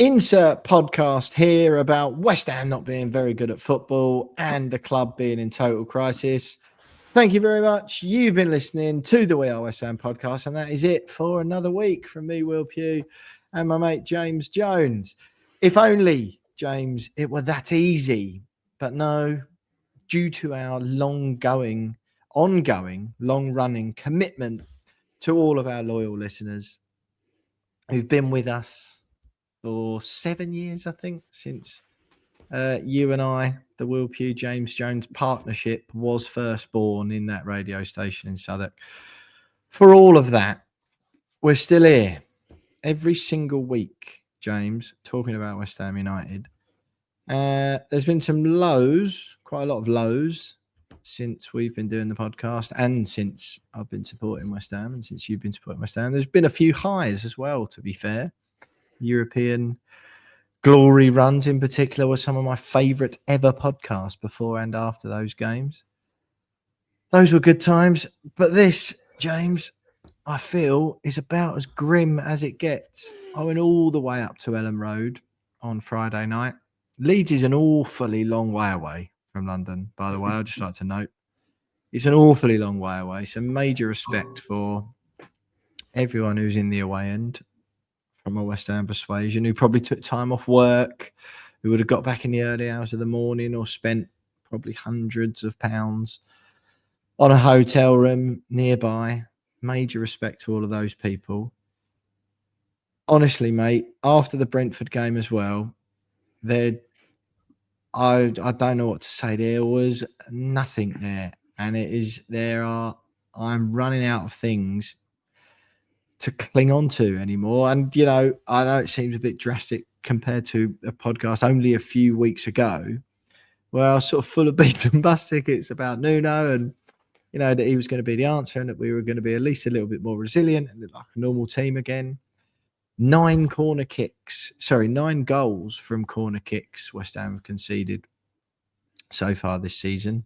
insert podcast here about West Ham not being very good at football and the club being in total crisis. Thank you very much. You've been listening to the We Are West Ham podcast, and that is it for another week from me, Will Pugh, and my mate James Jones. If only, James, it were that easy, but no, due to our ongoing, long-running commitment to all of our loyal listeners who've been with us for 7 years, I think, since you and I, the Will Pugh James Jones partnership, was first born in that radio station in Southwark. For all of that, we're still here every single week, James, talking about West Ham United. There's been some lows, quite a lot of lows, since we've been doing the podcast and since I've been supporting West Ham and since you've been supporting West Ham. There's been a few highs as well, to be fair. European glory runs in particular were some of my favourite ever podcasts before and after those games. Those were good times. But this, James, I feel is about as grim as it gets. I went all the way up to Elland Road on Friday night. Leeds is an awfully long way away from London, by the way. I'd just like to note. It's an awfully long way away. So major respect for everyone who's in the away end from a West Ham persuasion, who probably took time off work, who would have got back in the early hours of the morning or spent probably hundreds of pounds on a hotel room nearby. Major respect to all of those people. Honestly, mate, after the Brentford game as well, I don't know what to say. There was nothing there. And I'm running out of things to cling on to anymore. And, you know, I know it seems a bit drastic compared to a podcast only a few weeks ago where I was sort of full of beaten bus tickets about Nuno and, you know, that he was going to be the answer and that we were going to be at least a little bit more resilient and like a normal team again. 9 goals from corner kicks West Ham have conceded so far this season.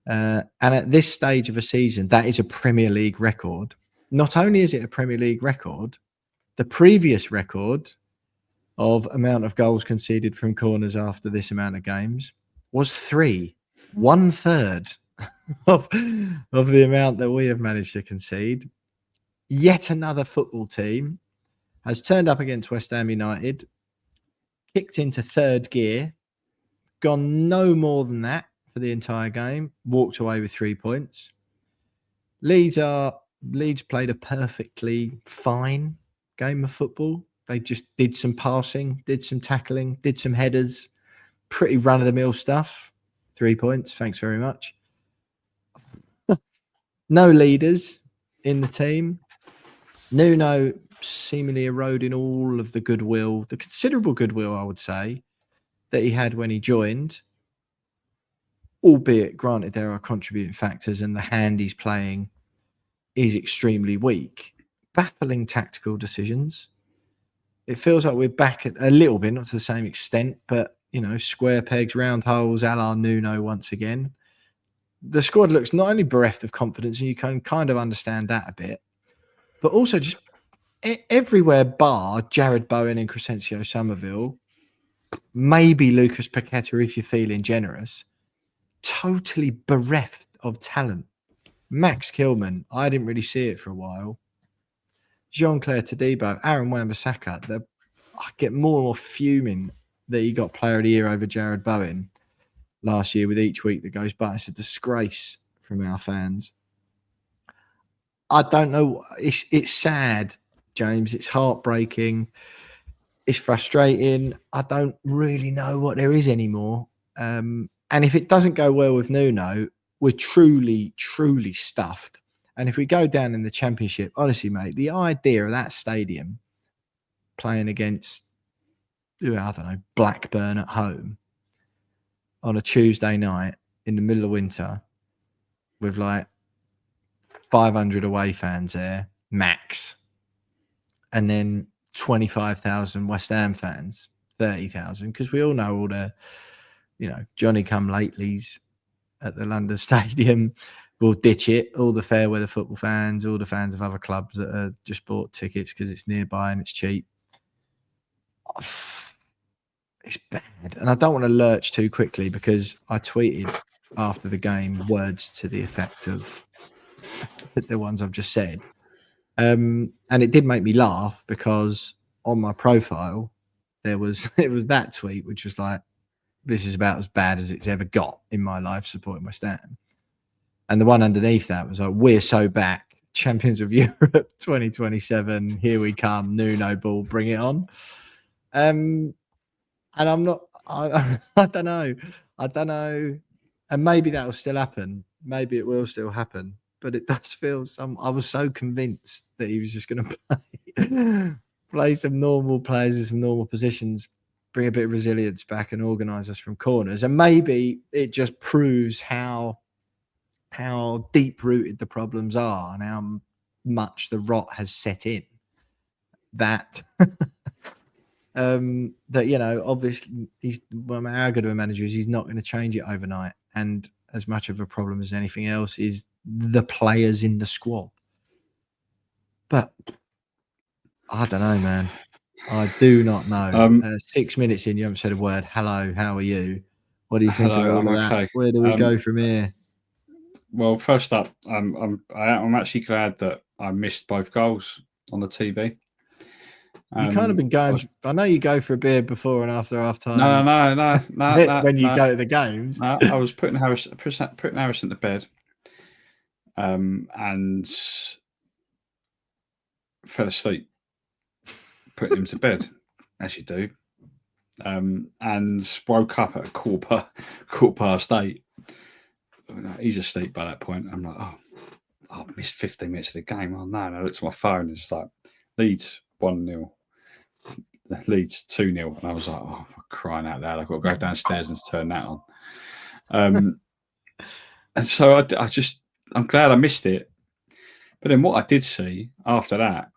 And at this stage of a season, that is a Premier League record. Not only is it a Premier League record, the previous record of amount of goals conceded from corners after this amount of games was 3, 1/3 of the amount that we have managed to concede. Yet another football team has turned up against West Ham United, kicked into third gear, gone no more than that for the entire game, walked away with 3 points. Leeds played a perfectly fine game of football. They just did some passing, did some tackling, did some headers, pretty run-of-the-mill stuff. 3 points, thanks very much. No leaders in the team. Nuno seemingly eroding all of the goodwill, the considerable goodwill, I would say, that he had when he joined. Albeit, granted, there are contributing factors and the hand he's playing is extremely weak. Baffling tactical decisions. It feels like we're back at a little bit, not to the same extent, but, you know, square pegs, round holes, a la Nuno once again. The squad looks not only bereft of confidence, and you can kind of understand that a bit, but also just everywhere bar Jared Bowen and Crescencio Somerville, maybe Lucas Paqueta if you're feeling generous, totally bereft of talent. Max Kilman, I didn't really see it for a while. Jean-Claire Todibo, Aaron Wan-Bissaka, I get more and more fuming that he got Player of the Year over Jared Bowen last year with each week that goes by. It's a disgrace from our fans. I don't know. It's sad, James. It's heartbreaking. It's frustrating. I don't really know what there is anymore. And if it doesn't go well with Nuno, we're truly, truly stuffed. And if we go down in the Championship, honestly, mate, the idea of that stadium playing against, I don't know, Blackburn at home on a Tuesday night in the middle of winter with like 500 away fans there, max, and then 25,000 West Ham fans, 30,000, because we all know all the, you know, Johnny-come-latelys at the London Stadium will ditch it. All the fair weather football fans, all the fans of other clubs that have just bought tickets because it's nearby and it's cheap. it's bad. And I don't want to lurch too quickly because I tweeted after the game words to the effect of the ones I've just said. And it did make me laugh because on my profile, it was that tweet, which was like, this is about as bad as it's ever got in my life supporting West Ham. And the one underneath that was like, we're so back, champions of Europe 2027, here we come, Nuno ball, bring it on. And I'm not, I don't know. And maybe that will still happen. Maybe it will still happen. But it does feel I was so convinced that he was just going to play some normal players in some normal positions, bring a bit of resilience back and organise us from corners. And maybe it just proves how deep-rooted the problems are and how much the rot has set in. That obviously he's how good of a manager is, he's not going to change it overnight. And as much of a problem as anything else is the players in the squad. But I don't know, man. I do not know. 6 minutes in, you haven't said a word. Hello, how are you? What do you think of all of that? Okay. Where do we go from here? Well, first up, I'm actually glad that I missed both goals on the TV. You kind of been going. I know you go for a beer before and after half time. No. When you go to the games, I was putting Harrison to bed, and fell asleep, putting him to bed, as you do, and woke up at 8:15. He's asleep by that point. I'm like, oh, I missed 15 minutes of the game. Oh no! And I looked at my phone and it's like Leeds 1-0. Leeds 2-0, and I was like, "Oh, for crying out loud! I've got to go downstairs and turn that on." And so I'm glad I missed it. But then what I did see after that,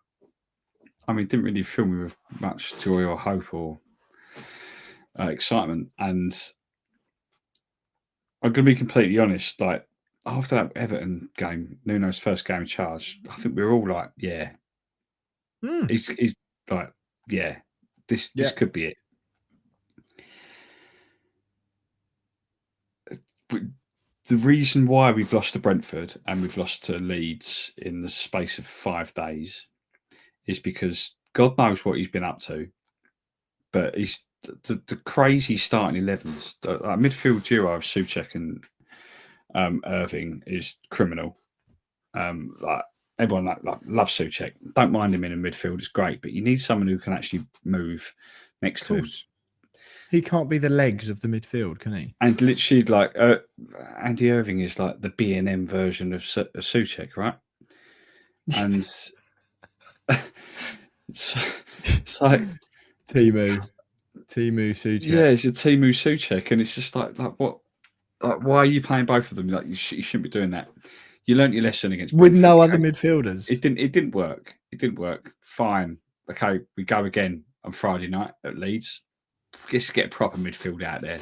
I mean, it didn't really fill me with much joy or hope or excitement. And I'm going to be completely honest. Like after that Everton game, Nuno's first game in charge, I think we were all like, "Yeah, he's like, yeah." This could be it. But the reason why we've lost to Brentford and we've lost to Leeds in the space of 5 days is because God knows what he's been up to. But he's the crazy starting 11s. The midfield duo of Souček and Irving is criminal. Like everyone loves Souček. Don't mind him in a midfield; it's great. But you need someone who can actually move next to him. He can't be the legs of the midfield, can he? And literally, like Andy Irving is like the B&M version of Souček, right? And it's like Timu Souček. Yeah, it's a Timu Souček, and it's just like what? Like, why are you playing both of them? Like, you shouldn't be doing that. You learnt your lesson against with Brentford, no other midfielders. It didn't work. It didn't work. Fine. Okay, we go again on Friday night at Leeds. Let's get a proper midfield out there.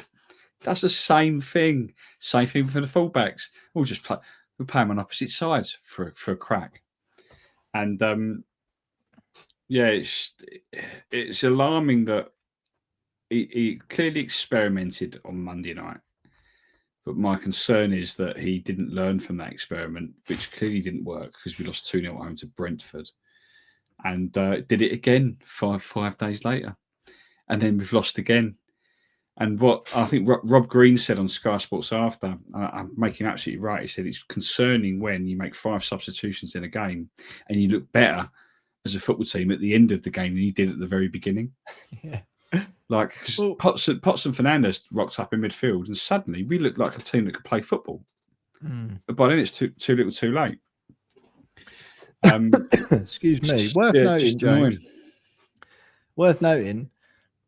That's the same thing. Same thing for the fullbacks. We'll play them on opposite sides for a crack. And it's alarming that he clearly experimented on Monday night. But my concern is that he didn't learn from that experiment, which clearly didn't work because we lost 2-0 at home to Brentford. And did it again 5 days later. And then we've lost again. And what I think Rob Green said on Sky Sports after, I'm making absolutely right. He said it's concerning when you make 5 substitutions in a game and you look better as a football team at the end of the game than you did at the very beginning. Yeah. Like, Potts and Fernandes rocked up in midfield, and suddenly we looked like a team that could play football. But by then, it's too little, too late. Excuse me. Worth noting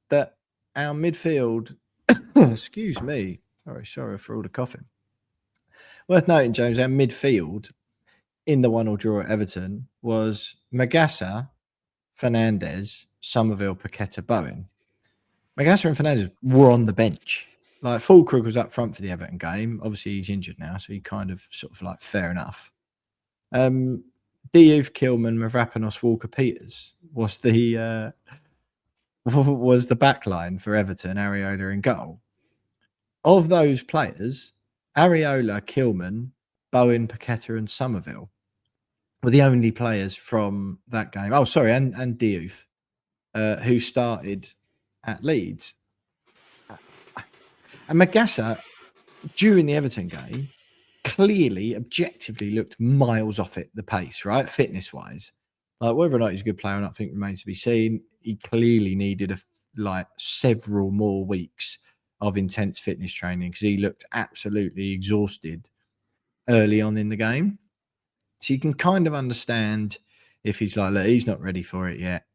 that our midfield. Excuse me. Sorry for all the coughing. Worth noting, James, our midfield in the 1-1 draw at Everton was Magassa, Fernandes, Somerville, Paqueta, Bowen. Magassa and Fernandes were on the bench. Like, Fulkrug was up front for the Everton game. Obviously, he's injured now, so he kind of sort of like fair enough. Diouf, Kilman, Mavropanos, Walker, Peters was the was the back line for Everton, Areola in goal. Of those players, Areola, Kilman, Bowen, Paqueta, and Somerville were the only players from that game. Oh, sorry, and Diouf, who started at Leeds. And Magassa, during the Everton game, clearly, objectively looked miles off it, the pace, right? Fitness-wise. Like, whether or not he's a good player or not, I think remains to be seen. He clearly needed several more weeks of intense fitness training because he looked absolutely exhausted early on in the game. So you can kind of understand if he's like, look, he's not ready for it yet.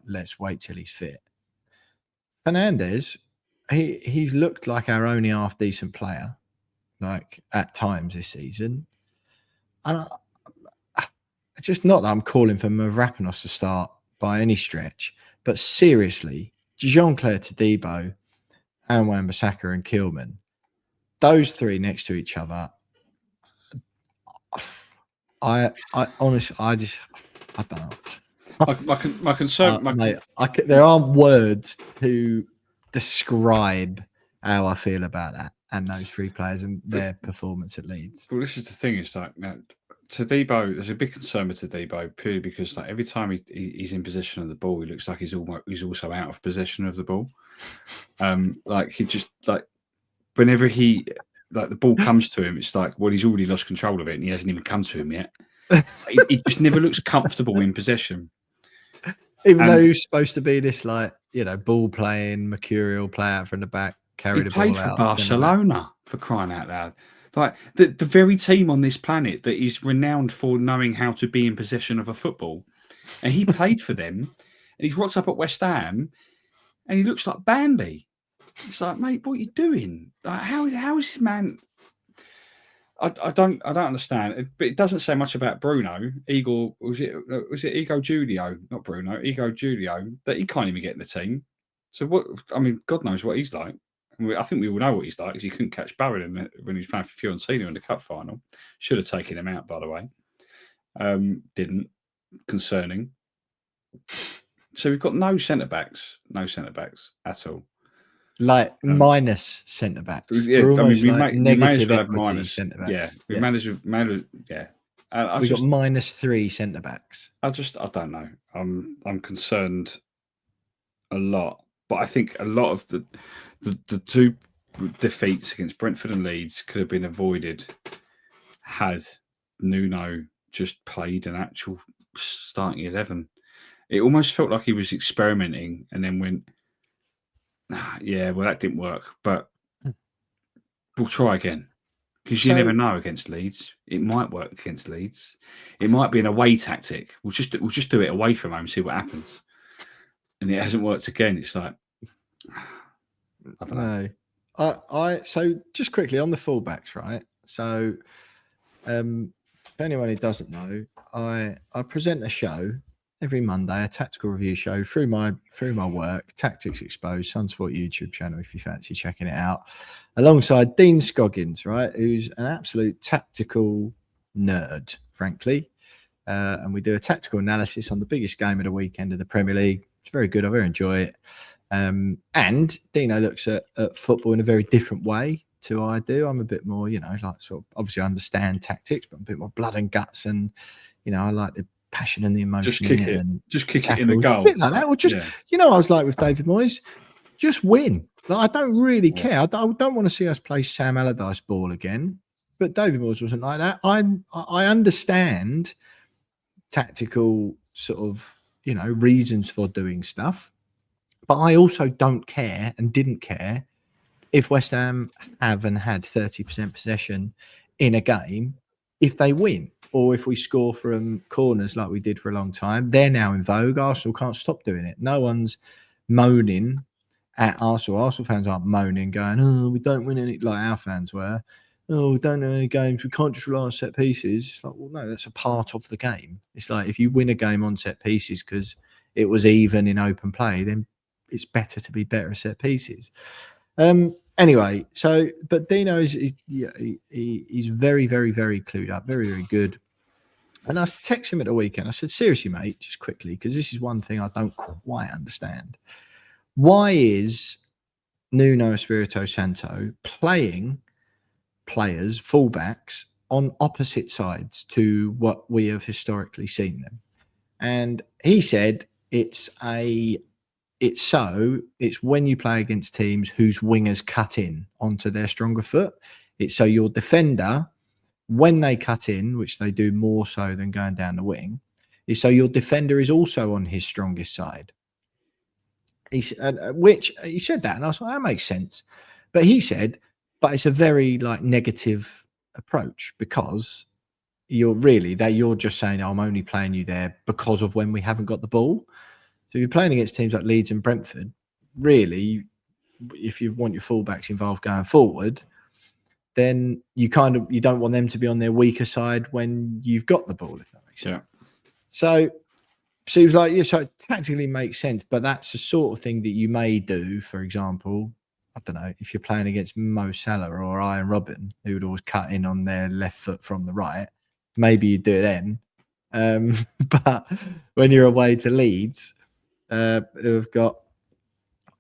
Let's wait till he's fit. Fernandez, he's looked like our only half decent player, like at times this season. And it's just not that I'm calling for Mavropanos to start by any stretch, but seriously, Jean-Claire Todibo, Wan-Bissaka and Kilman, those three next to each other, I honestly, I don't know. My concern, mate, there aren't words to describe how I feel about that and those three players and their performance at Leeds. Well, this is the thing: is like now, Todibo. There's a big concern with Todibo purely because like every time he's in possession of the ball, he looks like he's also out of possession of the ball. Like he just like whenever the ball comes to him, it's like he's already lost control of it and he hasn't even come to him yet. He just never looks comfortable in possession. Even though he's supposed to be this ball playing, mercurial player from the back, carried the ball out. He played for Barcelona, for crying out loud. Like the very team on this planet that is renowned for knowing how to be in possession of a football. And he played for them and he's rocked up at West Ham and he looks like Bambi. It's like, mate, what are you doing? Like, how is this man? I don't understand. But it doesn't say much about Bruno. Was it Ego Julio? Not Bruno, Ego Julio, that he can't even get in the team. So what? I mean, God knows what he's like. I think we all know what he's like because he couldn't catch Barry when he was playing for Fiorentina in the cup final. Should have taken him out, by the way. Didn't. Concerning. So we've got no centre backs at all. Minus centre backs. Yeah, I mean, we managed to have minus centre backs. Yeah, we managed. Yeah, we got -3 centre backs. I don't know. I'm concerned a lot, but I think a lot of the two defeats against Brentford and Leeds could have been avoided had Nuno just played an actual starting 11. It almost felt like he was experimenting and then went, yeah, well, that didn't work, but we'll try again. Because you never know against Leeds. It might work against Leeds. It might be an away tactic. We'll just do it away from home and see what happens. And it hasn't worked again. It's like, I don't know. So just quickly on the fullbacks, right? So for anyone who doesn't know, I present a show every Monday, a tactical review show through my work, Tactics Exposed, Sunsport YouTube channel if you fancy checking it out, alongside Dean Scoggins, right, who's an absolute tactical nerd, frankly. And we do a tactical analysis on the biggest game of the weekend of the Premier League. It's very good. I very enjoy it. And Dino looks at football in a very different way to I do. I'm a bit more, sort of obviously I understand tactics, but I'm a bit more blood and guts, and I like the passion and the emotion. Just kick it in the goal. A bit like that. Or just, I was like with David Moyes, just win. Like, I don't really care. I don't want to see us play Sam Allardyce ball again. But David Moyes wasn't like that. I understand tactical sort of, reasons for doing stuff. But I also don't care and didn't care if West Ham haven't had 30% possession in a game if they win, or if we score from corners like we did for a long time. They're now in vogue. Arsenal can't stop doing it. No one's moaning at Arsenal. Arsenal fans aren't moaning, going, oh, we don't win any, like our fans were. Oh, we don't win any games. We can't just rely on set pieces. It's like, well, no, that's a part of the game. It's like if you win a game on set pieces because it was even in open play, then it's better to be better at set pieces. Anyway, but Dino he's very, very, very clued up, very, very good. And I texted him at the weekend. I said, seriously, mate, just quickly, because this is one thing I don't quite understand. Why is Nuno Espirito Santo playing players, fullbacks, on opposite sides to what we have historically seen them? And he said it's when you play against teams whose wingers cut in onto their stronger foot. It's so your defender, when they cut in, which they do more so than going down the wing, is so your defender is also on his strongest side. Which he said that, and I was like, that makes sense. But he said, but it's a very negative approach, because you're just saying, I'm only playing you there because of when we haven't got the ball. So if you're playing against teams like Leeds and Brentford, really, if you want your fullbacks involved going forward, then you don't want them to be on their weaker side when you've got the ball, if that makes sense. So he was like, yeah, so it tactically makes sense, but that's the sort of thing that you may do, for example, I don't know, if you're playing against Mo Salah or Ian Robin, who would always cut in on their left foot from the right, maybe you do it then. But when you're away to Leeds, who've got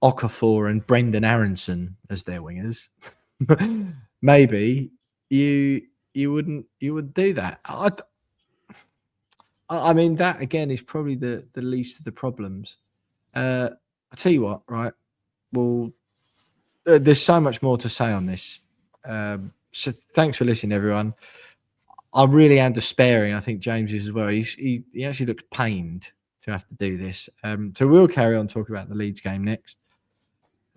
Okafor and Brendan Aronson as their wingers, maybe you wouldn't do that. I mean, that again is probably the least of the problems. I'll tell you what, right? Well, there's so much more to say on this. So thanks for listening, everyone. I really am despairing. I think James is as well. He actually looks pained to have to do this. So we'll carry on talking about the Leeds game next.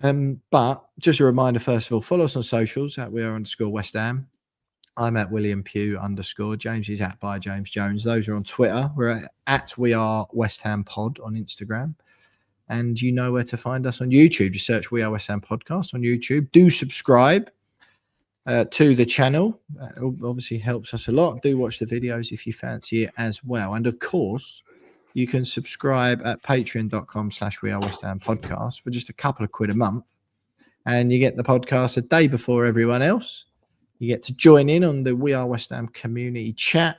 But just a reminder, first of all, follow us on socials at @WeAre_West Ham. I'm at William Pugh _. James is at by James Jones. Those are on Twitter. We're at WeAreWestHamPod on Instagram. And you know where to find us on YouTube. Just search We Are West Ham Podcast on YouTube. Do subscribe to the channel. That obviously helps us a lot. Do watch the videos if you fancy it as well. And of course, you can subscribe at patreon.com/We Are West Ham Podcast for just a couple of quid a month. And you get the podcast a day before everyone else. You get to join in on the We Are West Ham community chat,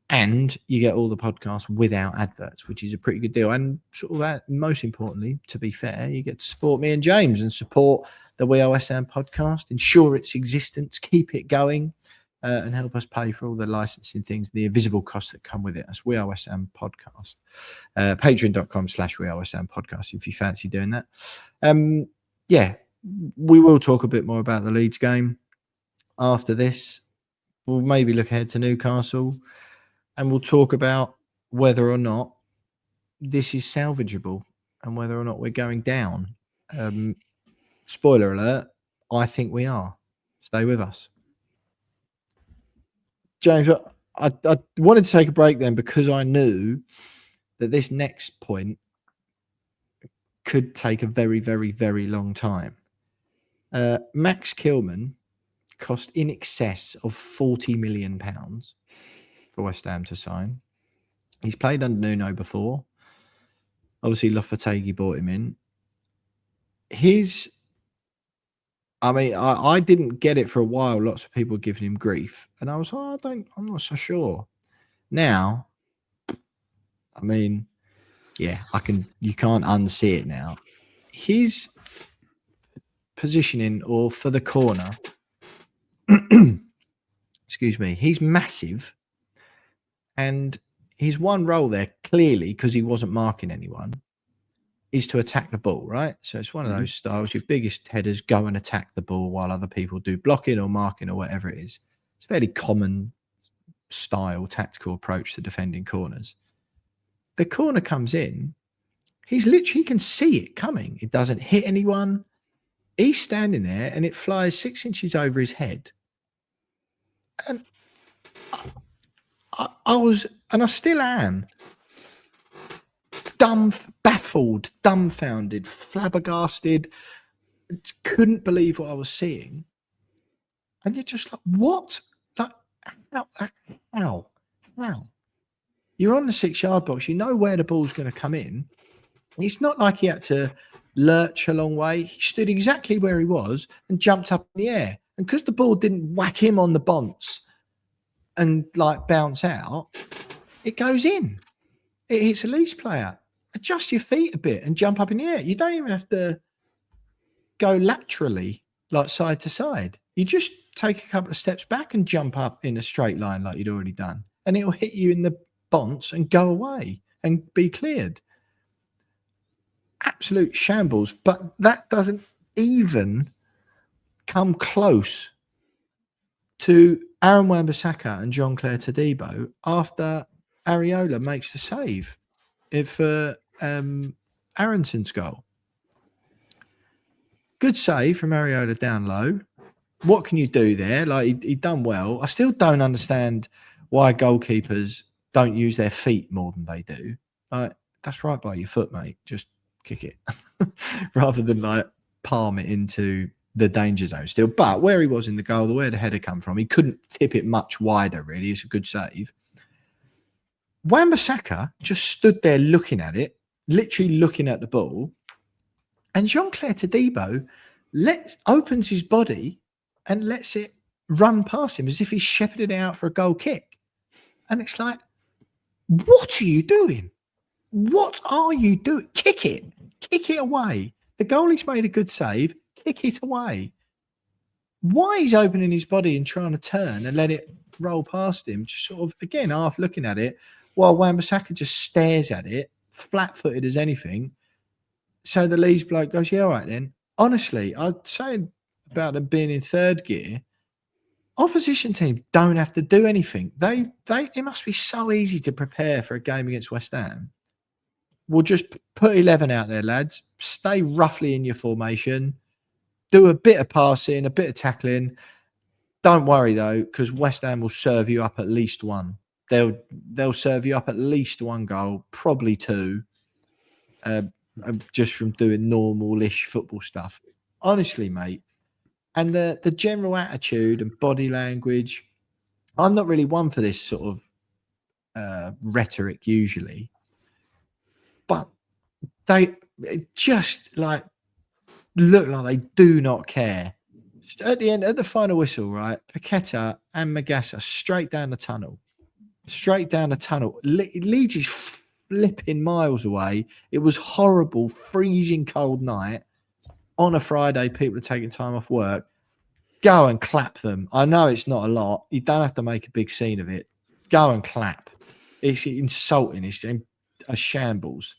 and you get all the podcasts without adverts, which is a pretty good deal. And sort of that, most importantly, to be fair, you get to support me and James and support the We Are West Ham podcast, ensure its existence, keep it going, and help us pay for all the licensing things, the invisible costs that come with it. That's We Are West Ham Podcast. Patreon.com/We Are West Ham Podcast if you fancy doing that. Yeah, we will talk a bit more about the Leeds game after this. We'll maybe look ahead to Newcastle, and we'll talk about whether or not this is salvageable and whether or not we're going down. Spoiler alert, I think we are. Stay with us. James, I wanted to take a break then because I knew that this next point could take a very, very, very long time. Max Kilman cost in excess of £40 million for West Ham to sign. He's played under Nuno before. Obviously, Lopetegui brought him in. I didn't get it for a while. Lots of people were giving him grief. And I was like, I'm not so sure. Now, I mean, yeah, you can't unsee it now. His positioning or for the corner, excuse me, he's massive. And his one role there, clearly, because he wasn't marking anyone, is to attack the ball, right? So it's one of those styles. Your biggest headers go and attack the ball while other people do blocking or marking or whatever it is. It's a fairly common style, tactical approach to defending corners. The corner comes in. He can see it coming. It doesn't hit anyone. He's standing there and it flies 6 inches over his head. And I still am baffled, dumbfounded, flabbergasted. Couldn't believe what I was seeing. And you're just like, what? Like, how? You're on the 6-yard box. You know where the ball's going to come in. It's not like he had to lurch a long way. He stood exactly where he was and jumped up in the air. And because the ball didn't whack him on the bonce and bounce out, it goes in. It hits a Leeds player. Adjust your feet a bit and jump up in the air. You don't even have to go laterally, like side to side. You just take a couple of steps back and jump up in a straight line like you'd already done. And it'll hit you in the bonce and go away and be cleared. Absolute shambles. But that doesn't even come close to Aaron Wan-Bissaka and Jean-Claire Todibo after Areola makes the save for Aronton's goal. Good save from Areola down low. What can you do there? Like he done well. I still don't understand why goalkeepers don't use their feet more than they do. Like that's right by your foot, mate. Just kick it rather than like palm it into the danger zone still. But where he was in the goal, the way the header come from, he couldn't tip it much wider, really. It's a good save. Wan-Bissaka just stood there looking at it, literally looking at the ball. And Jean-Claire Todibo opens his body and lets it run past him as if he's shepherded it out for a goal kick. And it's like, what are you doing? What are you doing? Kick it. Kick it away. The goalie's made a good save. Kick it away. Why he's opening his body and trying to turn and let it roll past him, just sort of, again, half looking at it, while Wan-Bissaka just stares at it, flat-footed as anything. So the Leeds bloke goes, yeah, all right then. Honestly, I'd say about them being in third gear, opposition team don't have to do anything. It must be so easy to prepare for a game against West Ham. We'll just put 11 out there, lads. Stay roughly in your formation. Do a bit of passing, a bit of tackling. Don't worry though, because West Ham will serve you up at least one. They'll serve you up at least one goal, probably two, just from doing normal-ish football stuff. Honestly, mate. And the general attitude and body language, I'm not really one for this sort of rhetoric usually, but they just like look like they do not care. At the end, at the final whistle, right, Paqueta and Magassa straight down the tunnel. Leeds is flipping miles away. It was horrible, freezing cold night on a Friday. People are taking time off work. Go and clap them. I know it's not a lot. You don't have to make a big scene of it. Go and clap. It's insulting. It's a shambles.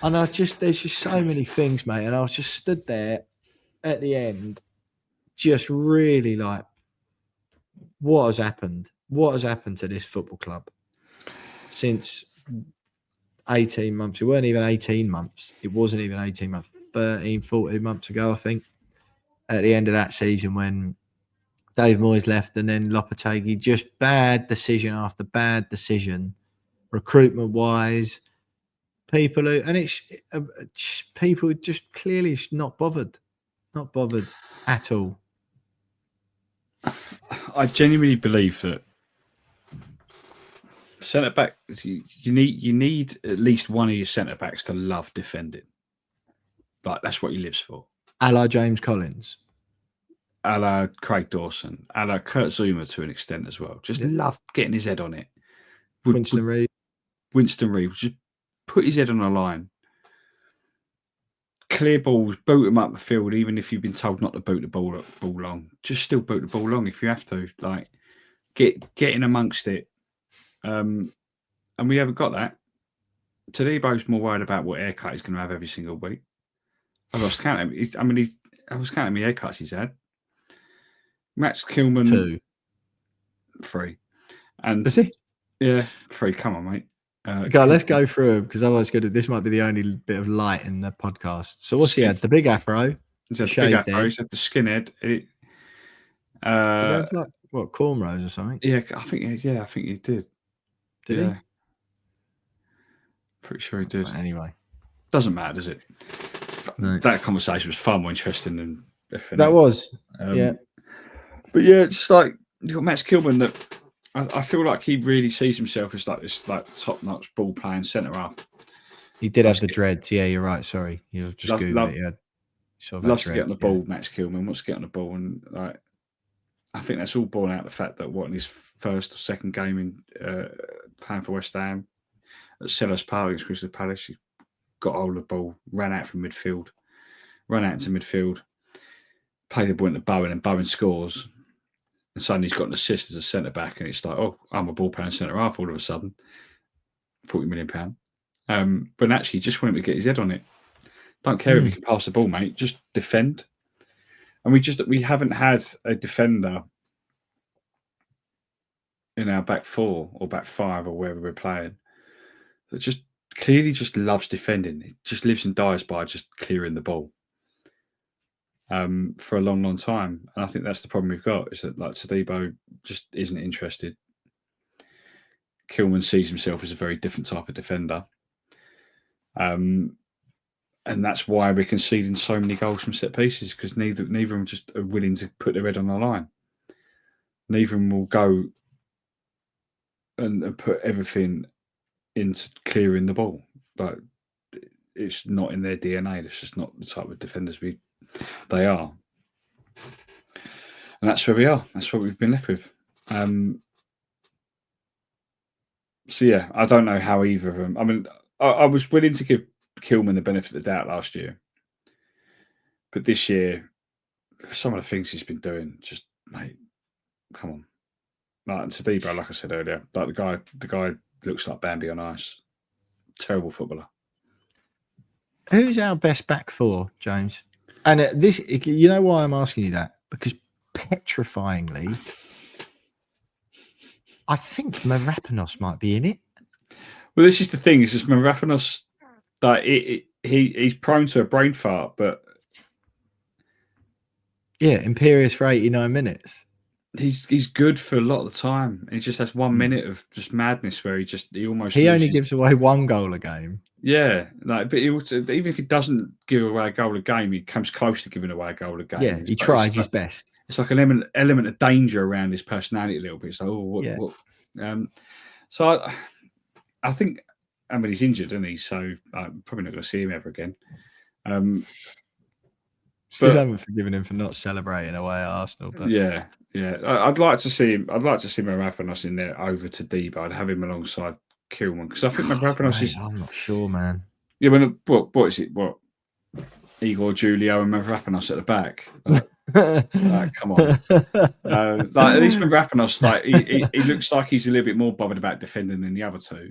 And there's just so many things, mate. And I was just stood there at the end, just really like, what has happened? What has happened to this football club since 18 months? It weren't even 18 months. It wasn't even 18 months. 13, 14 months ago, I think, at the end of that season when Dave Moyes left and then Lopetegui, just bad decision after bad decision, recruitment-wise. People just clearly not bothered at all. I genuinely believe that centre back, you need at least one of your centre backs to love defending. Like that's what he lives for. A la James Collins, a la Craig Dawson, a la Kurt Zouma to an extent as well. Just love getting his head on it. Winston Reid just put his head on the line. Clear balls, boot him up the field, even if you've been told not to boot the ball long. Just still boot the ball long if you have to. Like get in amongst it. And we haven't got that. Tadebo's more worried about what haircut he's going to have every single week. I lost count. I was counting the haircuts he's had. Max Kilman, 2. 3. And is he? Yeah, 3. Come on, mate. Okay, let's go through them because otherwise this might be the only bit of light in the podcast. So what's he had? The big afro. He's had the big afro. He's had the skinhead. Did he have like what, cornrows or something? Yeah, I think he did. Did he? Pretty sure he did. But anyway, doesn't matter, does it? No. That conversation was far more interesting than that was. Yeah, but yeah, it's like you got Max Kilman that I feel like he really sees himself as like this like top-notch ball playing centre half. He did have the dreads. Yeah, you're right. Sorry, you've just googled it. Yeah, loves to get on the ball. Max Kilman wants to get on the ball, and like I think that's all born out of the fact that in his first or second game in playing for West Ham at Selhurst Park against Crystal Palace. He got hold of the ball, ran out into midfield, played the ball into Bowen, and Bowen scores. And suddenly he's got an assist as a centre back, and it's like, oh, I'm a ball playing centre half all of a sudden. £40 million. But actually, just want him to get his head on it. Don't care if he can pass the ball, mate. Just defend. And we haven't had a defender in our back four or back five or wherever we're playing that just clearly just loves defending. It just lives and dies by just clearing the ball for a long, long time. And I think that's the problem we've got, is that like Todibo just isn't interested. Kilman sees himself as a very different type of defender. And that's why we're conceding so many goals from set pieces, because neither of them just are willing to put their head on the line. Neither of them will go and put everything into clearing the ball. Like, it's not in their DNA. That's just not the type of defenders they are. And that's where we are. That's what we've been left with. So yeah, I don't know how either of them. I mean, I was willing to give Kilman the benefit of the doubt last year, but this year, some of the things he's been doing, just, mate, come on. Like Todibo, like I said earlier, like the guy looks like Bambi on ice. Terrible footballer. Who's our best back four, James? And this, you know why I'm asking you that? Because petrifyingly, I think Mavropanos might be in it. Well, this is the thing. It's just Mavropanos, like he's prone to a brain fart, but yeah, imperious for 89 minutes. He's good for a lot of the time. He just has 1 minute of just madness where he almost only gives away one goal a game. Yeah, like, but even if he doesn't give away a goal a game, he comes close to giving away a goal a game. Yeah, he tries his best. It's like an element of danger around his personality a little bit. It's like, what? So I think, I mean, he's injured, isn't he? So I'm probably not going to see him ever again. Still haven't forgiven him for not celebrating away at Arsenal. But yeah. I'd like to see him. I'd like to see Mavropanos in there over Todibo. I'd have him alongside Kilman, because I think Mavropanos is. I'm not sure, man. Yeah, what is it? What, Igor, Julio, and Mavropanos at the back? Like, come on. Like, at least Mavropanos, like he looks like he's a little bit more bothered about defending than the other two.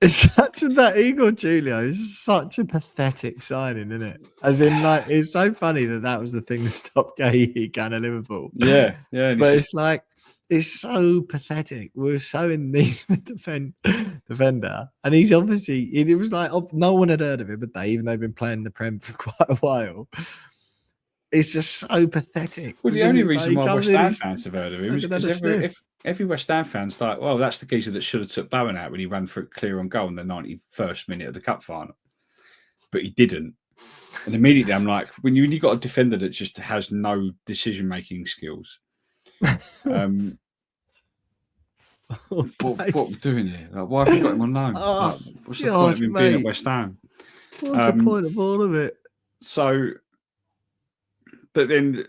It's that Igor Julio is such a pathetic signing, isn't it? As in, like, it's so funny that was the thing that stopped Gahey going to Liverpool. Yeah. But it's like, it's so pathetic. We're so in need of a defender, and he's obviously. It was like no one had heard of him, but even they've been playing the Prem for quite a while. It's just so pathetic. Well, the only reason why West Ham fans have heard of him is because every West Ham fan's like, well, that's the geezer that should have took Bowen out when he ran for clear on goal in the 91st minute of the cup final. But he didn't. And immediately I'm like, when you got a defender that just has no decision-making skills, what we're doing here? Like, why have we got him on loan? Like, what's the point of him being at West Ham? What's the point of all of it? So, but then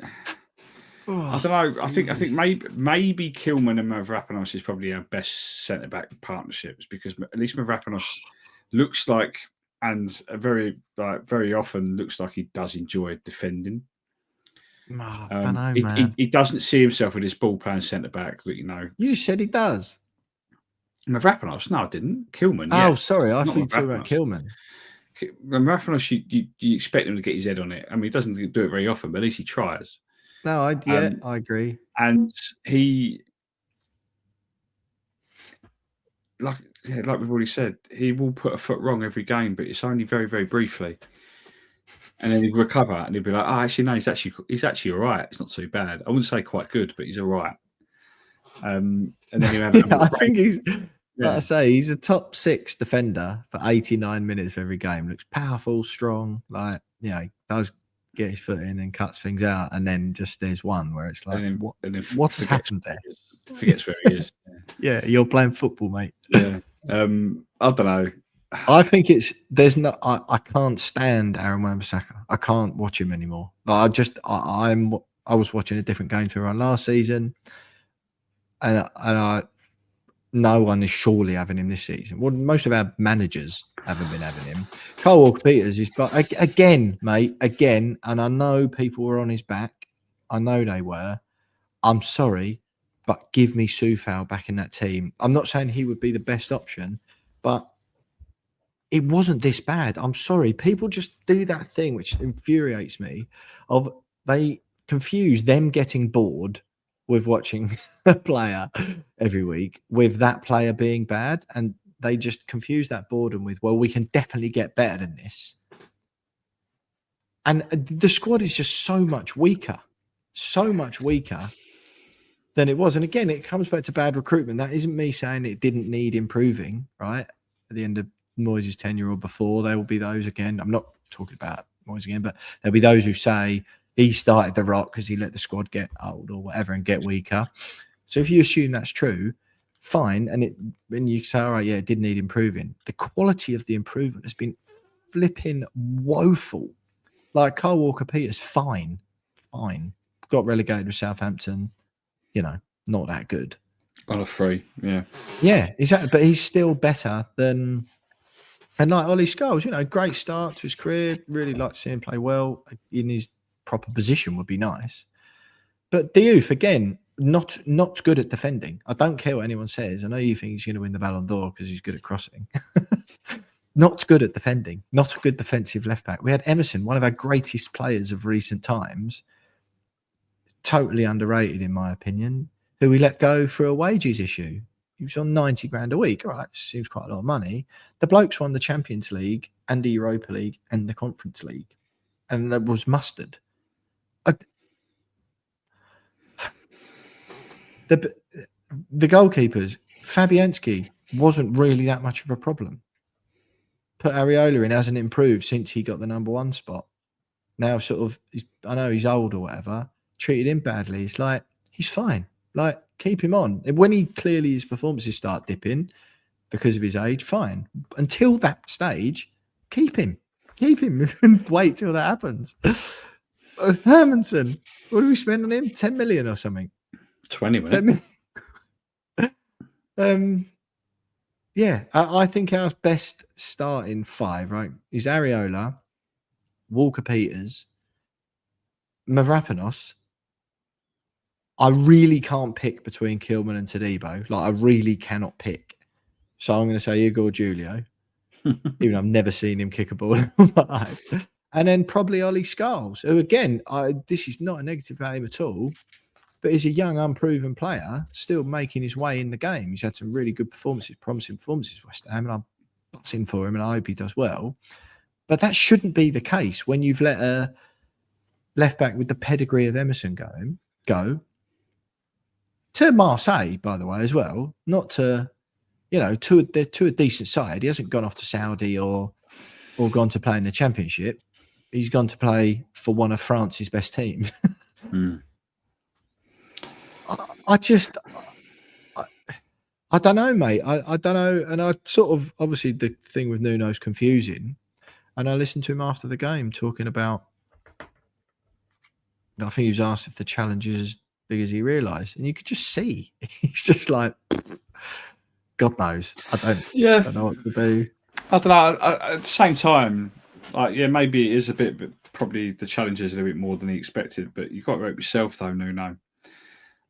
I don't know. I think maybe Kilman and Mavropanos is probably our best centre back partnerships, because at least Mavropanos looks like, and very often looks like, he does enjoy defending. I don't know, man. He doesn't see himself with his ball playing centre back, but you just said he does. Mavropanos? No, I didn't. Kilman. Oh, yeah. Sorry, I thought you were talking about Kilman. Mavropanos, you expect him to get his head on it. I mean, he doesn't do it very often, but at least he tries. No, I agree. And he, like we've already said, he will put a foot wrong every game, but it's only very, very briefly. And then he'd recover and he'd be like, oh, actually, no, he's actually all right. It's not too bad. I wouldn't say quite good, but he's all right. And then he'll have I think he's, like I say, he's a top 6 defender for 89 minutes of every game. Looks powerful, strong, like, does get his foot in and cuts things out. And then just there's one where it's like, what has happened there? Forgets where he is. Yeah, you're playing football, mate. Yeah. I don't know. I think I can't stand Aaron Wan-Bissaka. I can't watch him anymore. I was watching a different game to run last season, and no one is surely having him this season. Well, most of our managers haven't been having him. Kyle Walker-Peters is, but again, mate, again, and I know people were on his back. I know they were. I'm sorry, but give me Soufal back in that team. I'm not saying he would be the best option, but it wasn't this bad. I'm sorry. People just do that thing, which infuriates me, of they confuse them getting bored with watching a player every week with that player being bad. And they just confuse that boredom with, well, we can definitely get better than this. And the squad is just so much weaker than it was. And again, it comes back to bad recruitment. That isn't me saying it didn't need improving, right? At the end of Moyes' tenure or before, there will be those again. I'm not talking about Moyes again, but there'll be those who say he started the rot because he let the squad get old or whatever and get weaker. So if you assume that's true, fine. And you say, all right, yeah, it did need improving. The quality of the improvement has been flipping woeful. Like Kyle Walker-Peters, fine. Got relegated with Southampton. Not that good. On a free, yeah. Yeah, exactly. But he's still better than, and like Ollie Scholes, great start to his career. Really like to see him play well in his proper position would be nice. But Diouf, again, not good at defending. I don't care what anyone says. I know you think he's going to win the Ballon d'Or because he's good at crossing. Not good at defending. Not a good defensive left back. We had Emerson, one of our greatest players of recent times, totally underrated in my opinion, who we let go for a wages issue. He was on 90 grand a week. All right, seems quite a lot of money. The bloke's won the Champions League and the Europa League and the Conference League, and that was mustard. The goalkeepers, Fabianski wasn't really that much of a problem. Put Areola in, hasn't improved since he got the number one spot. Now sort of, I know he's old or whatever, treated him badly. It's like, he's fine. Like, keep him on. When he clearly his performances start dipping because of his age, fine. Until that stage, keep him and wait till that happens. Hermanson, what do we spend on him? 10 million or something? 20 million. Yeah, I think our best starting five, right, is Areola, Walker-Peters, Mavropanos. I really can't pick between Kilman and Todibo. Like, I really cannot pick. So I'm going to say Igor Julio, even though I've never seen him kick a ball in my life. And then probably Ollie Scholes, who, again, this is not a negative about him at all, but he's a young, unproven player, still making his way in the game. He's had some really good performances, promising performances, West Ham, and I'm butting for him, and I hope he does well. But that shouldn't be the case when you've let a left back with the pedigree of Emerson go to Marseille, by the way, as well. Not to, to a decent side. He hasn't gone off to Saudi or gone to play in the Championship. He's gone to play for one of France's best teams. I don't know, mate. I don't know. And I sort of, obviously the thing with Nuno's confusing. And I listened to him after the game talking about, I think he was asked if the challenge is as big as he realised. And you could just see, he's just like, God knows. I don't know what to do. I don't know. At the same time, maybe it is a bit, but probably the challenge is a little bit more than he expected. But you've got to rope yourself, though, Nuno.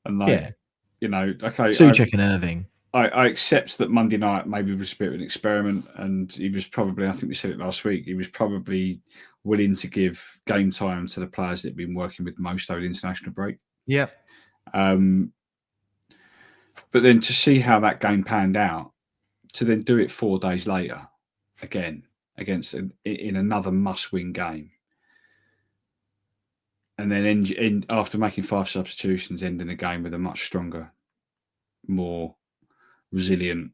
And okay. Souček and Irving. I accept that Monday night maybe was a bit of an experiment, and he was probably, I think we said it last week, he was probably willing to give game time to the players that had been working with most over the international break. Yeah. But then to see how that game panned out, to then do it 4 days later, again, in another must-win game, and then after making 5 substitutions, ending the game with a much stronger, more resilient,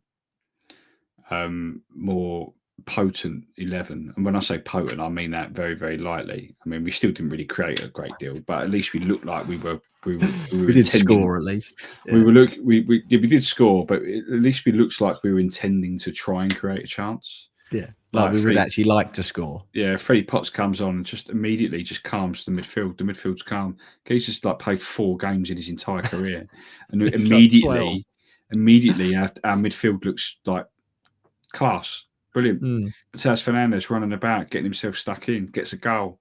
more potent 11. And when I say potent, I mean that very, very lightly. I mean, we still didn't really create a great deal, but at least we looked like we did score at least. Yeah. We did score, but at least we looked like we were intending to try and create a chance. Yeah, like we would actually like to score. Yeah, Freddie Potts comes on and just immediately just calms the midfield. The midfield's calm. He's just played 4 games in his entire career, and immediately Immediately, our midfield looks like class, brilliant. Mm. Matheus Fernandes running about, getting himself stuck in, gets a goal.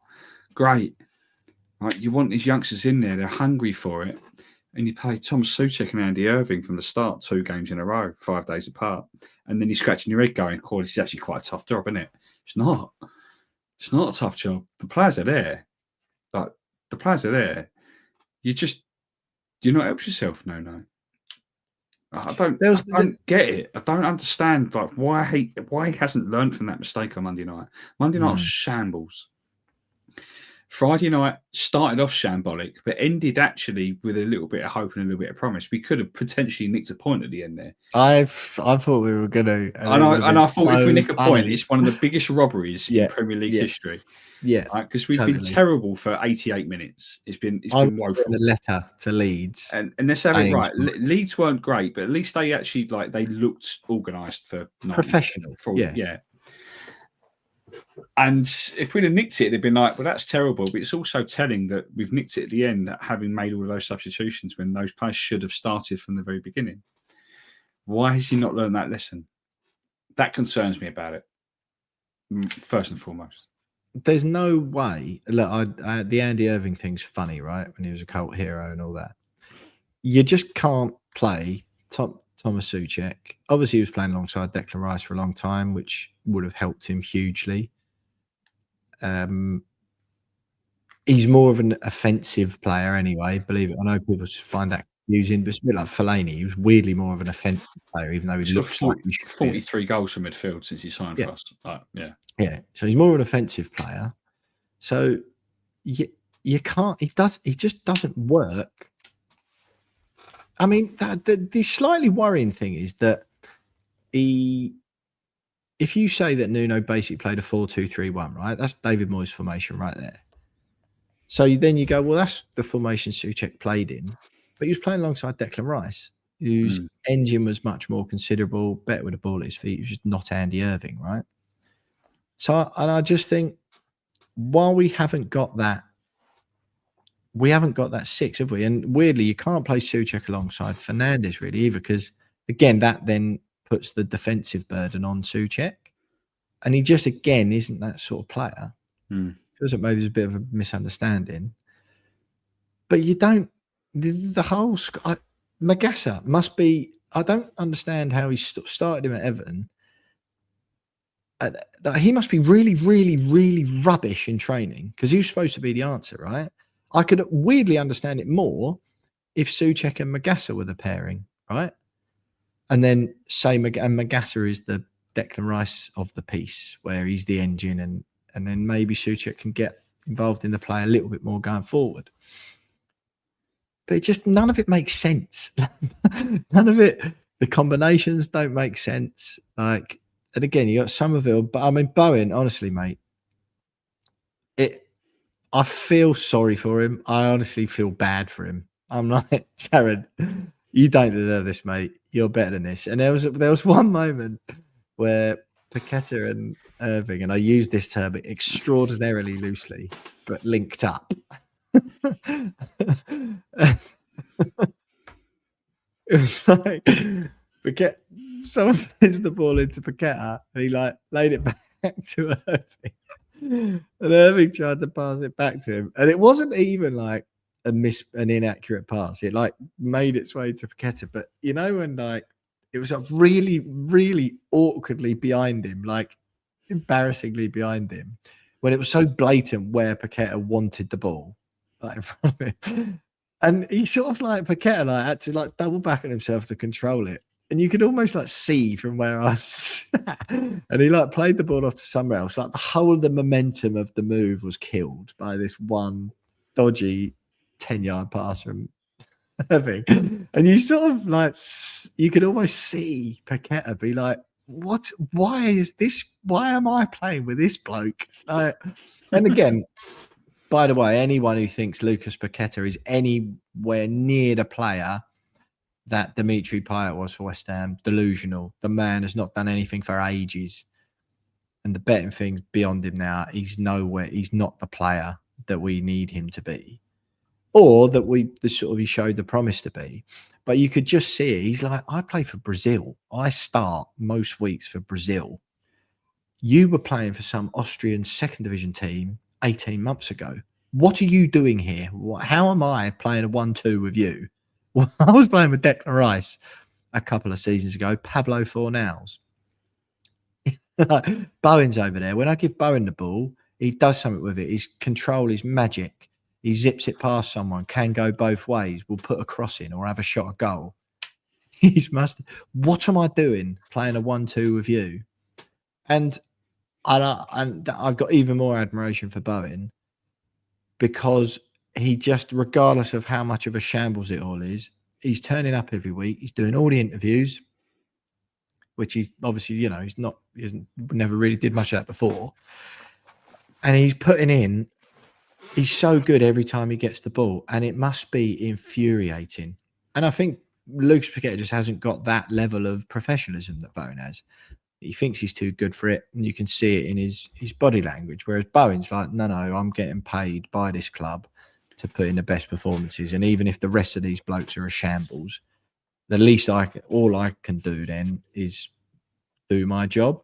Great. Right, you want these youngsters in there, they're hungry for it. And you play Tom Souček and Andy Irving from the start, 2 games in a row, 5 days apart. And then you're scratching your head going, oh, this is actually quite a tough job, isn't it? It's not. It's not a tough job. The players are there. Like, the players are there. You're not help yourself, no. I don't get it. I don't understand like why he hasn't learned from that mistake on Monday night. Monday night was shambles. Friday night started off shambolic, but ended actually with a little bit of hope and a little bit of promise. We could have potentially nicked a point at the end there. I thought we were gonna, and I thought if we nick a point, it's one of the biggest robberies in Premier League history. Yeah, because we've been terrible for 88 minutes. It's been woeful. A letter to Leeds, and let's have it right. Leeds weren't great, but at least they actually they looked organised for professional. Yeah. And if we'd have nicked it, they'd been like, well, that's terrible. But it's also telling that we've nicked it at the end, having made all of those substitutions when those players should have started from the very beginning. Why has he not learned that lesson? That concerns me about it, first and foremost. There's no way. Look, the Andy Irving thing's funny, right? When he was a cult hero and all that. You just can't play Thomas Souček. Obviously, he was playing alongside Declan Rice for a long time, which would have helped him hugely. He's more of an offensive player anyway. Believe it. I know people find that confusing, but it's a bit like Fellaini. He was weirdly more of an offensive player, even though he looks like he should 43 goals from midfield since he signed for us. Yeah. So he's more of an offensive player. So you can't. He just doesn't work. I mean, the slightly worrying thing is that if you say that Nuno basically played a 4-2-3-1, right? That's David Moyes' formation right there. So then you go, well, that's the formation Souček played in, but he was playing alongside Declan Rice, whose engine was much more considerable, better with the ball at his feet. He was just not Andy Irving, right? So, and I just think, while we haven't got that 6, have we? And weirdly, you can't play Souček alongside Fernandes really either, because again, that then puts the defensive burden on Souček, and he just again isn't that sort of player. Feels like maybe there's a bit of a misunderstanding, but you don't. The whole Magassa must be. I don't understand how he started him at Everton. He must be really, really, really rubbish in training, because he was supposed to be the answer, right? I could weirdly understand it more if Souček and Magassa were the pairing, right? And then say Magassa is the Declan Rice of the piece, where he's the engine, and then maybe Souček can get involved in the play a little bit more going forward. But none of it makes sense. None of it. The combinations don't make sense. And again, you got Somerville, but I mean Bowen. Honestly, mate, I feel sorry for him. I honestly feel bad for him. I'm like, Jared, you don't deserve this, mate. You're better than this. And there was one moment where Paqueta and Irving, and I use this term extraordinarily loosely, but linked up. It was like someone plays the ball into Paqueta, and he laid it back to Irving. And Irving tried to pass it back to him, and it wasn't even like an inaccurate pass. It made its way to Paqueta, but when it was really, really awkwardly behind him, embarrassingly behind him, when it was so blatant where Paqueta wanted the ball, in front of him, and he sort of Paqueta had to double back on himself to control it. And you could almost see from where I was, and he played the ball off to somewhere else. The whole of the momentum of the move was killed by this one dodgy 10-yard pass from Irving. And you sort of you could almost see Paqueta be like, "What? Why is this? Why am I playing with this bloke?" And again, by the way, anyone who thinks Lucas Paqueta is anywhere near the player that Dimitri Payet was for West Ham, delusional. The man has not done anything for ages. And the betting thing's beyond him now. He's nowhere. He's not the player that we need him to be. or that the sort of he showed the promise to be. But you could just see it. He's like, I play for Brazil. I start most weeks for Brazil. You were playing for some Austrian second division team 18 months ago. What are you doing here? How am I playing a 1-2 with you? Well, I was playing with Declan Rice a couple of seasons ago, Pablo Fornals. Bowen's over there. When I give Bowen the ball, he does something with it. His control is magic. He zips it past someone, can go both ways, will put a cross in or have a shot at goal. What am I doing playing a 1-2 with you? And I've got even more admiration for Bowen because he just, regardless of how much of a shambles it all is, he's turning up every week. He's doing all the interviews, which he's obviously, he's never really did much of that before. And he's putting in, he's so good every time he gets the ball, and it must be infuriating. And I think Lucas Paqueta just hasn't got that level of professionalism that Bowen has. He thinks he's too good for it, and you can see it in his body language. Whereas Bowen's like, no, I'm getting paid by this club to put in the best performances. And even if the rest of these blokes are a shambles, the least all I can do then is do my job.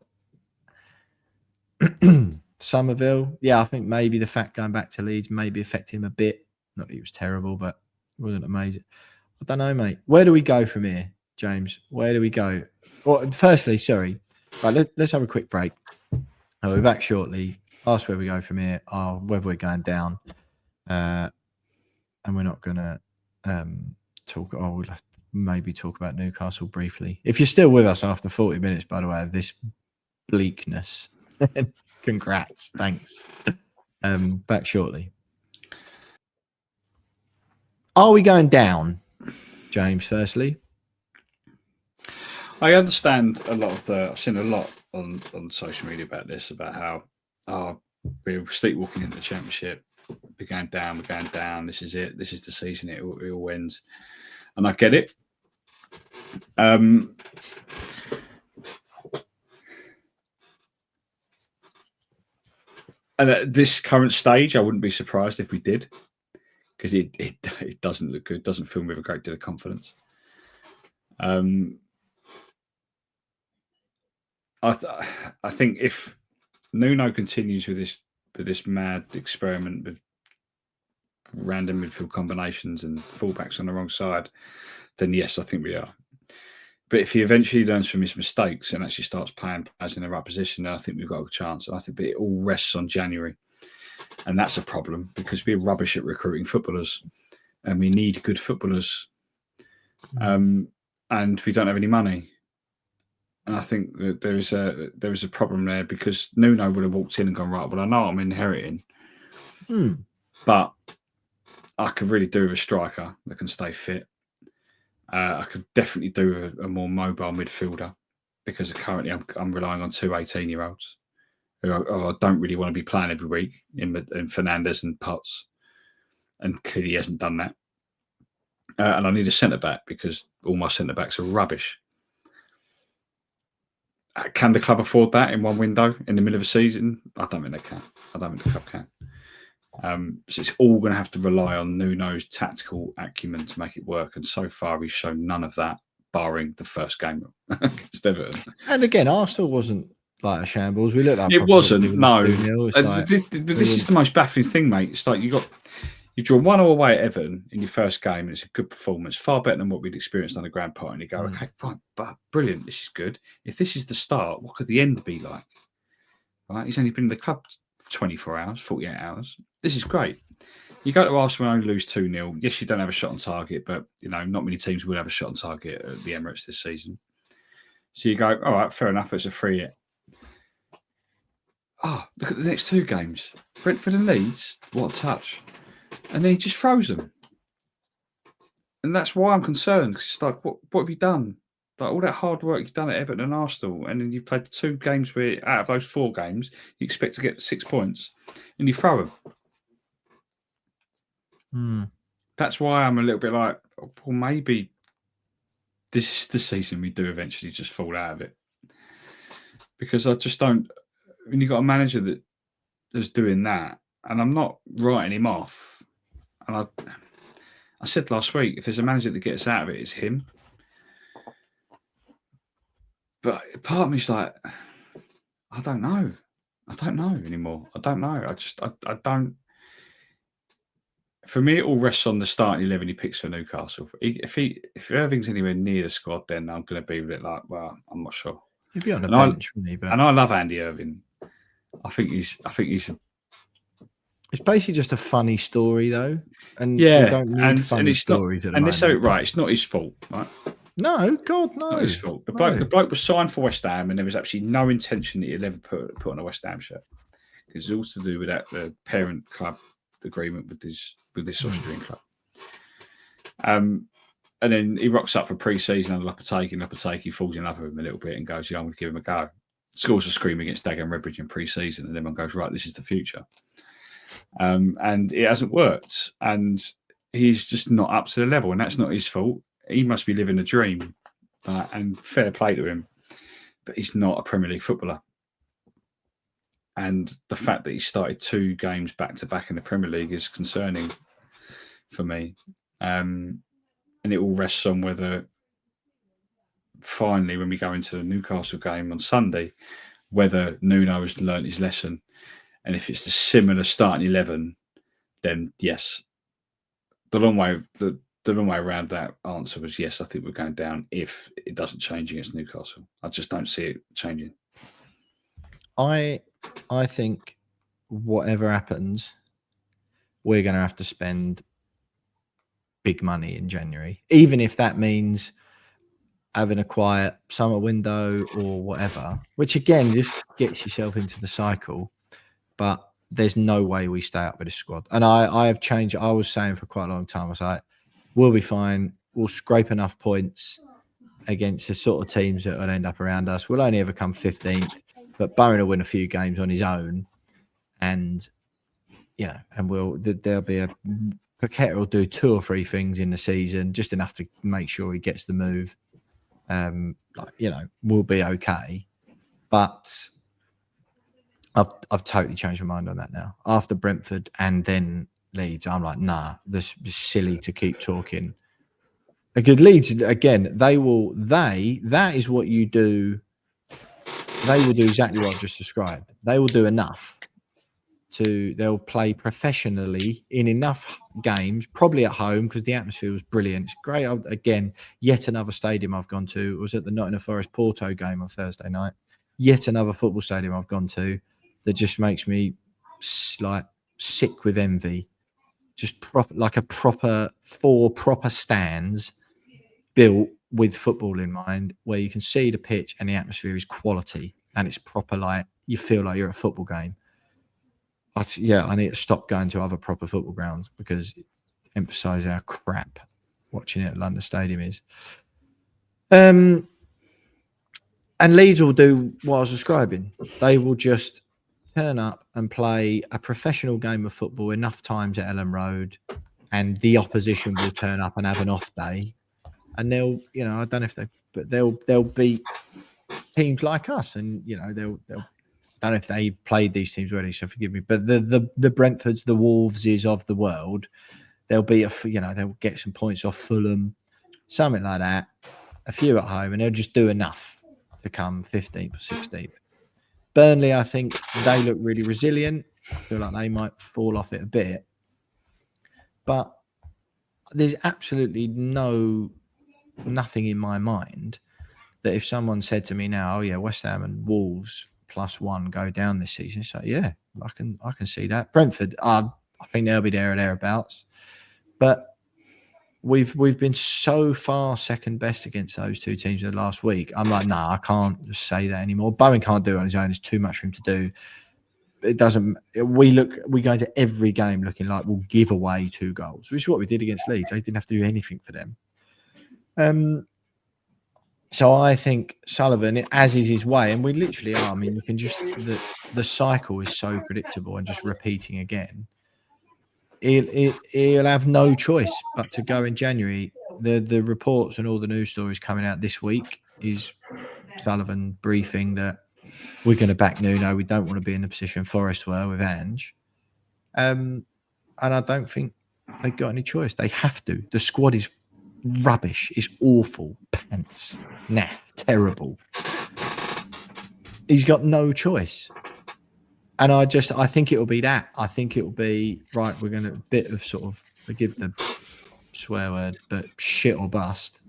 Somerville, yeah, I think maybe the fact going back to Leeds maybe affected him a bit. Not that he was terrible, but it wasn't amazing. I don't know, mate. Where do we go from here, James? Where do we go? Well, firstly, sorry. Right, let's have a quick break. I'll be back shortly. Ask where we go from here, whether we're going down. And we're not going to talk. We'll have to maybe talk about Newcastle briefly. If you're still with us after 40 minutes, by the way, of this bleakness, congrats. Thanks. Back shortly. Are we going down, James, firstly? I understand a lot of I've seen a lot on social media about this, about how we're sleepwalking into the Championship. We're going down. This is it. This is the season. It all ends. And I get it. And at this current stage, I wouldn't be surprised if we did, because it doesn't look good. Doesn't fill me with a great deal of confidence. I think if Nuno continues with this mad experiment with random midfield combinations and fullbacks on the wrong side, then yes, I think we are. But if he eventually learns from his mistakes and actually starts playing players in the right position, then I think we've got a chance. And I think it all rests on January. And that's a problem because we're rubbish at recruiting footballers and we need good footballers. And we don't have any money. And I think that there is a problem there because Nuno would have walked in and gone, right, well, I know I'm inheriting, but I could really do with a striker that can stay fit. I could definitely do with a more mobile midfielder because currently I'm relying on two 18-year-olds who I don't really want to be playing every week in Fernandes and Potts. And clearly he hasn't done that. And I need a centre-back because all my centre-backs are rubbish. Can the club afford that in one window in the middle of a season? I don't think they can. I don't think the club can. So it's all going to have to rely on Nuno's tactical acumen to make it work. And so far, he's shown none of that, barring the first game against Everton. And again, Arsenal wasn't like a shambles. We looked like it wasn't. No, like, this is the most baffling thing, mate. It's like you draw 1-0 away at Everton in your first game, and it's a good performance, far better than what we'd experienced on the Grand Party. And you go, okay, fine, but brilliant. This is good. If this is the start, what could the end be like? Right? He's only been in the club 24 hours, 48 hours. This is great. You go to Arsenal and only lose 2-0. Yes, you don't have a shot on target, but not many teams will have a shot on target at the Emirates this season. So you go, all right, fair enough. It's a free hit. Oh, look at the next two games. Brentford and Leeds. What a touch. And then he just throws them. And that's why I'm concerned. It's like, what have you done? Like all that hard work you've done at Everton and Arsenal, and then you've played the two games where out of those 4 games, you expect to get 6 points, and you throw them. That's why I'm a little bit like, well, maybe this is the season we do eventually just fall out of it. Because I just don't. When you've got a manager that's doing that, and I'm not writing him off, and I said last week, if there's a manager that gets out of it, it's him. But part of me's like, I don't know. I don't know anymore. I don't know. I don't. For me, it all rests on the starting 11 he picks for Newcastle. If Irving's anywhere near the squad, then I'm going to be a bit like, well, I'm not sure. He'd be on the bench, wouldn't he? But I love Andy Irving. I think he's. It's basically just a funny story, though, and Yeah, we don't need funny stories at the moment. And right, it's not his fault, right? No, God, no. Not his fault. The bloke was signed for West Ham, and there was absolutely no intention that he'd ever put on a West Ham shirt. Because it's all to do with the parent club agreement with this Austrian club. And then he rocks up for pre-season under Lopetegui falls in love with him a little bit and goes, "Yeah, I'm going to give him a go." Scores a scream against Dagenham Redbridge in pre-season, and everyone goes, "Right, this is the future." And it hasn't worked, and he's just not up to the level, and that's not his fault. He must be living a dream, and fair play to him, but he's not a Premier League footballer. And the fact that he started 2 games back to back in the Premier League is concerning for me. And it all rests on whether finally, when we go into the Newcastle game on Sunday, whether Nuno has learnt his lesson. And if it's the similar starting 11, then yes. The long way around that answer was yes, I think we're going down if it doesn't change against Newcastle. I just don't see it changing. I think whatever happens, we're going to have to spend big money in January, even if that means having a quiet summer window or whatever, which again just gets yourself into the cycle. But there's no way we stay up with this squad. And I have changed. I was saying for quite a long time, I was like, we'll be fine. We'll scrape enough points against the sort of teams that will end up around us. We'll only ever come 15th, but Bowen will win a few games on his own. And, you know, and there'll be Paqueta will do 2 or 3 things in the season, just enough to make sure he gets the move. We'll be okay. But I've totally changed my mind on that now. After Brentford and then Leeds, I'm like, nah, this is silly to keep talking. Because Leeds, again, that is what you do. They will do exactly what I've just described. They will do enough they'll play professionally in enough games, probably at home because the atmosphere was brilliant. It's great. Again, yet another stadium I've gone to. It was at the Nottingham Forest Porto game on Thursday night. Yet another football stadium I've gone to that just makes me like sick with envy. Just like a proper 4 proper stands built with football in mind, where you can see the pitch and the atmosphere is quality and it's proper, like you feel like you're at a football game. I need to stop going to other proper football grounds because it emphasises how crap watching it at London Stadium is. And Leeds will do what I was describing. They will just turn up and play a professional game of football enough times at Ellen Road, and the opposition will turn up and have an off day. And they'll, I don't know if they'll beat teams like us, and they'll. I don't know if they've played these teams already, so forgive me. But the Brentfords, the Wolveses of the world, they'll be they'll get some points off Fulham, something like that. A few at home, and they'll just do enough to come 15th or 16th. Burnley, I think they look really resilient. I feel like they might fall off it a bit, but there's absolutely nothing in my mind that if someone said to me now, "Oh yeah, West Ham and Wolves +1 go down this season," so yeah, I can see that. Brentford, I think they'll be there or thereabouts, but we've been so far second best against those 2 teams in the last week. I'm like, nah, I can't just say that anymore. Bowen can't do it on his own. It's too much for him to do. It doesn't. We go into every game looking like we'll give away 2 goals, which is what we did against Leeds. They didn't have to do anything for them. So I think Sullivan, as is his way, and we literally are. I mean, you can just the cycle is so predictable and just repeating again. He'll have no choice but to go in January. The reports and all the news stories coming out this week is Sullivan briefing that we're going to back Nuno. We don't want to be in the position Forest were with Ange. And I don't think they've got any choice. They have to. The squad is rubbish. It's awful. Pants. Naff. Terrible. He's got no choice. And I think it will be that. I think it will be, right, we're going to a bit of sort of, forgive the swear word, but shit or bust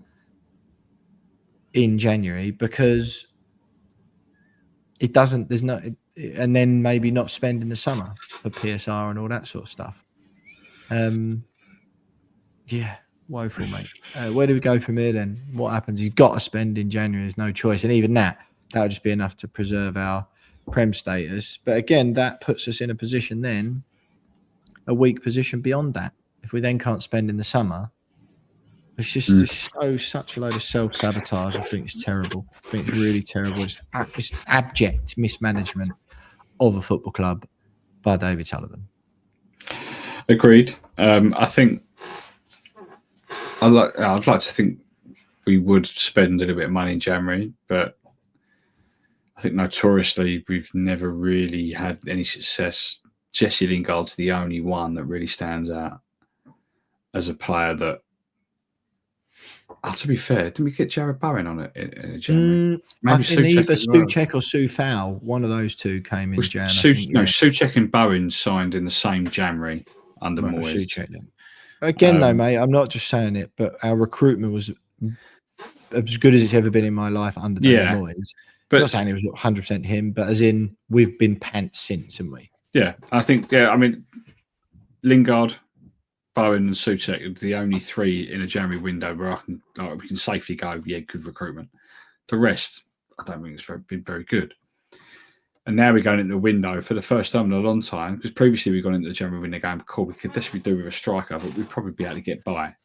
in January, because it doesn't, there's no, and then maybe not spend in the summer for PSR and all that sort of stuff. Yeah, woeful, mate. Where do we go from here then? What happens? You've got to spend in January. There's no choice. And even that would just be enough to preserve our Prem status. But again, that puts us in a position then, a weak position beyond that. If we then can't spend in the summer, it's just such a load of self-sabotage. I think it's terrible. I think it's really terrible. It's abject mismanagement of a football club by David Sullivan. Agreed. I think I'd like to think we would spend a little bit of money in January, but I think notoriously we've never really had any success. Jesse Lingard's the only one that really stands out as a player that. To be fair, didn't we get Jared Bowen on it in January? Maybe either Souček or Soufal. One of those two came in January. Souček and Bowen signed in the same January under Moyes. Again, though, mate, I'm not just saying it, but our recruitment was as good as it's ever been in my life under David Moyes. But I'm not saying it was 100% him, but as in we've been pants since, haven't we? Yeah, I think. Yeah, I mean, Lingard, Bowen, and Souček are the only three in a January window where we can safely go. Yeah, good recruitment. The rest, I don't think it's been very good. And now we're going into the window for the first time in a long time, because previously we've gone into the January window going, cool, we could desperately do with a striker, but we'd probably be able to get by.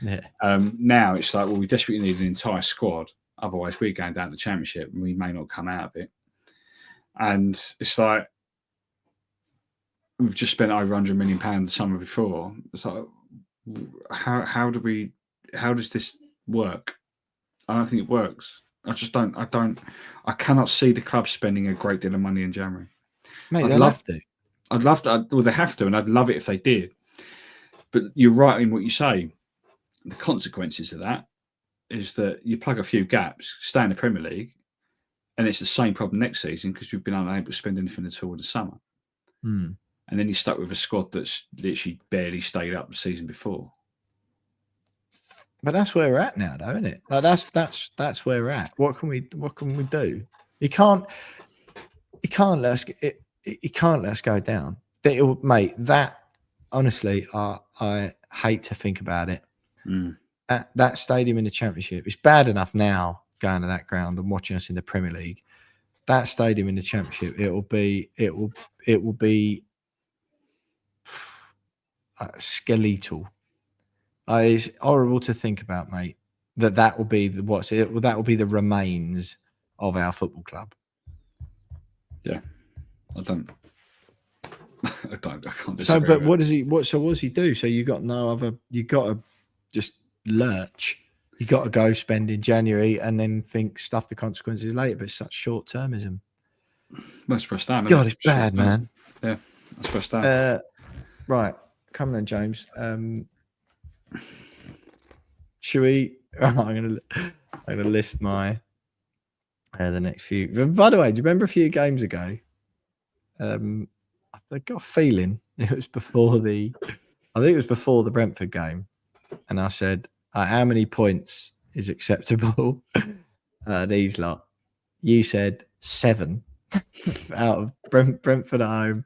Yeah. Now it's like, well, we desperately need an entire squad. Otherwise, we're going down to the Championship and we may not come out of it. And it's like, we've just spent over £100 million the summer before. It's like, how does this work? I don't think it works. I cannot see the club spending a great deal of money in January. Mate, they'll have to. I'd love to. Well, they have to, and I'd love it if they did. But you're right in what you say. The consequences of that is that you plug a few gaps, stay in the Premier League, and it's the same problem next season because we've been unable to spend anything at all in the summer. And then you're stuck with a squad that's literally barely stayed up the season before. But that's where we're at now, though, isn't it? Like that's where we're at. What can we do? You can't let us go down. Mate, that honestly, I hate to think about it. At that stadium in the Championship, it's bad enough now going to that ground and watching us in the Premier League. That stadium in the Championship, it will be skeletal. It's horrible to think about, mate. That will be that will be the remains of our football club. Yeah, I can't. So, but what does he do? So you got to just lurch. You got to go spend in January and then think stuff the consequences later. But it's such short termism. That's West Ham. God, it's bad, man. Yeah, that's West Ham. Right, come on, James. Should we? I'm gonna list my the next few. By the way, do you remember a few games ago? I got a feeling it was before the Brentford game, and I said, "How many points is acceptable?" These lot. You said 7 out of Brentford at home,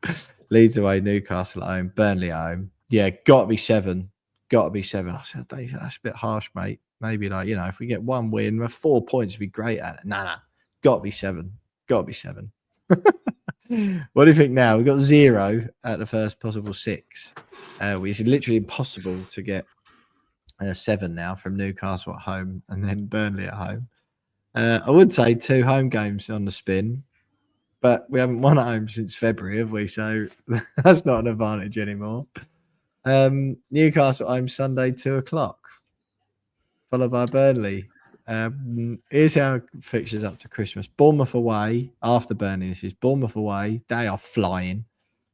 Leeds away, Newcastle at home, Burnley at home. Yeah, got to be 7. Got to be 7. I said, that's a bit harsh, mate. Maybe if we get 1 win, 4 points would be great at it. Nah. Got to be 7. Got to be 7. What do you think now? We've got 0 at the first possible 6. It's literally impossible to get 7 now from Newcastle at home and then Burnley at home. I would say 2 home games on the spin, but we haven't won at home since February, have we? So that's not an advantage anymore. Newcastle at home Sunday 2:00, followed by Burnley. Here's our fixtures up to Christmas. Bournemouth away after Burnley. This is Bournemouth away. They are flying.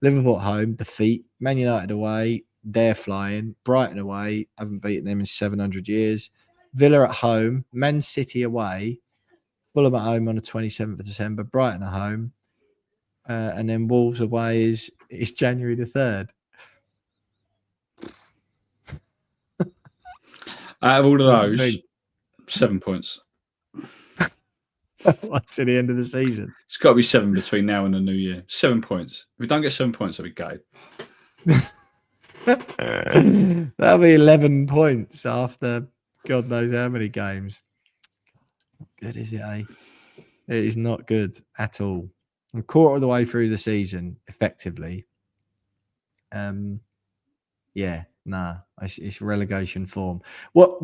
Liverpool at home, defeat. Man United away, they're flying. Brighton away, haven't beaten them in 700 years. Villa at home, Man City away, Fulham at home on the 27th of December, Brighton at home, and then Wolves away is January the 3rd. Out of all of those, 7 points. What's at the end of the season? It's got to be 7 between now and the new year. 7 points. If we don't get 7 points, I'll be gutted. That'll be 11 points after God knows how many games. Good is it, eh? It is not good at all. A quarter of the way through the season, effectively. It's relegation form. What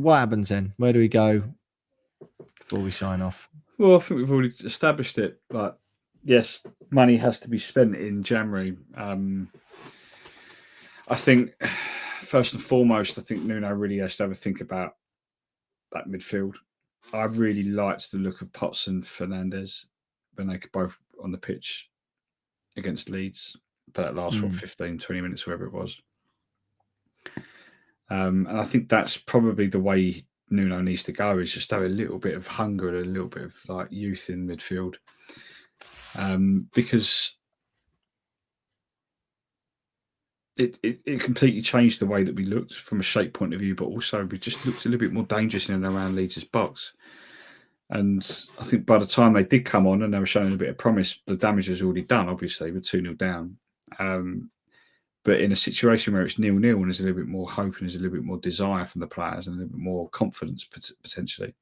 happens then? Where do we go before we sign off? Well, I think we've already established it. But yes, money has to be spent in January. I think first and foremost, I think Nuno really has to have a think about that midfield. I really liked the look of Potts and Fernandes when they could both on the pitch against Leeds. But that last 15, 20 minutes, wherever it was. And I think that's probably the way Nuno needs to go, is just have a little bit of hunger and a little bit of like youth in midfield. Because it completely changed the way that we looked from a shape point of view, but also we just looked a little bit more dangerous in and around Leeds' box. And I think by the time they did come on and they were showing a bit of promise, the damage was already done, obviously, with 2-0 down. But in a situation where it's 0-0 and there's a little bit more hope and there's a little bit more desire from the players and a little bit more confidence potentially,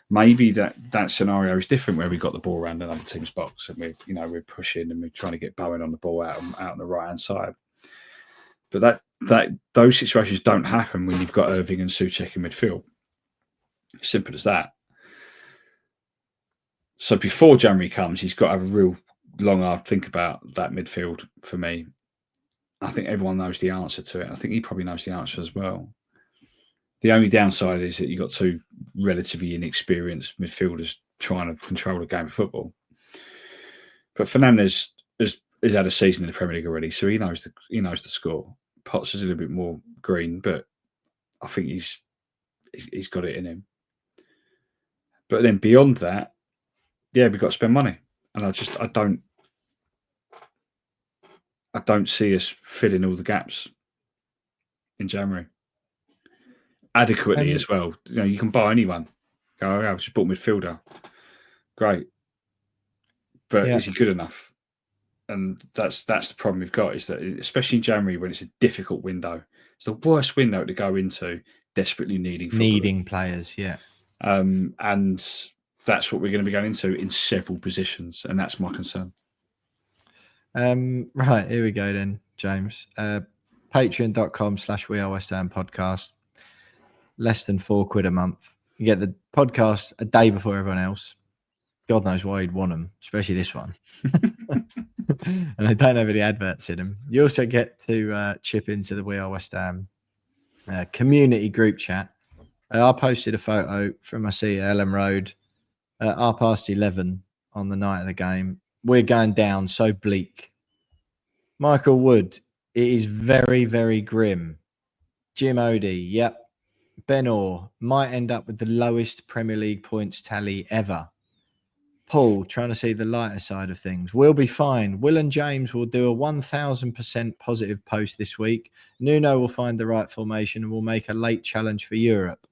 maybe that scenario is different, where we got the ball around another team's box and we're pushing and we're trying to get Bowen on the ball out on the right hand side. But those situations don't happen when you've got Irving and Souček in midfield. Simple as that. So before January comes, he's got to have a real long hard think about that midfield for me. I think everyone knows the answer to it. I think he probably knows the answer as well. The only downside is that you've got two relatively inexperienced midfielders trying to control a game of football. But Fernandes has had a season in the Premier League already, so he knows the score. Potts is a little bit more green, but I think he's got it in him. But then beyond that, yeah, we've got to spend money, and I don't see us filling all the gaps in January adequately as well. You can buy anyone. Go, I've just bought midfielder. Great. But is he good enough? And that's the problem we've got, is that especially in January, when it's a difficult window, it's the worst window to go into, desperately needing players, yeah. And that's what we're going to be going into in several positions, and that's my concern. Right, here we go then, James. Patreon.com/WeAreWestHam podcast. Less than £4 a month. You get the podcast a day before everyone else. God knows why you'd want them, especially this one. And they don't have any adverts in them. You also get to chip into the We Are West Ham community group chat. I posted a photo from my seat at Ellen Road at 11:30 on the night of the game. We're going down so bleak. Michael Wood, it is very, very grim. Jim Odie, yep. Ben Orr might end up with the lowest Premier League points tally ever. Paul, trying to see the lighter side of things. We'll be fine. Will and James will do a 1,000% positive post this week. Nuno will find the right formation and will make a late challenge for Europe.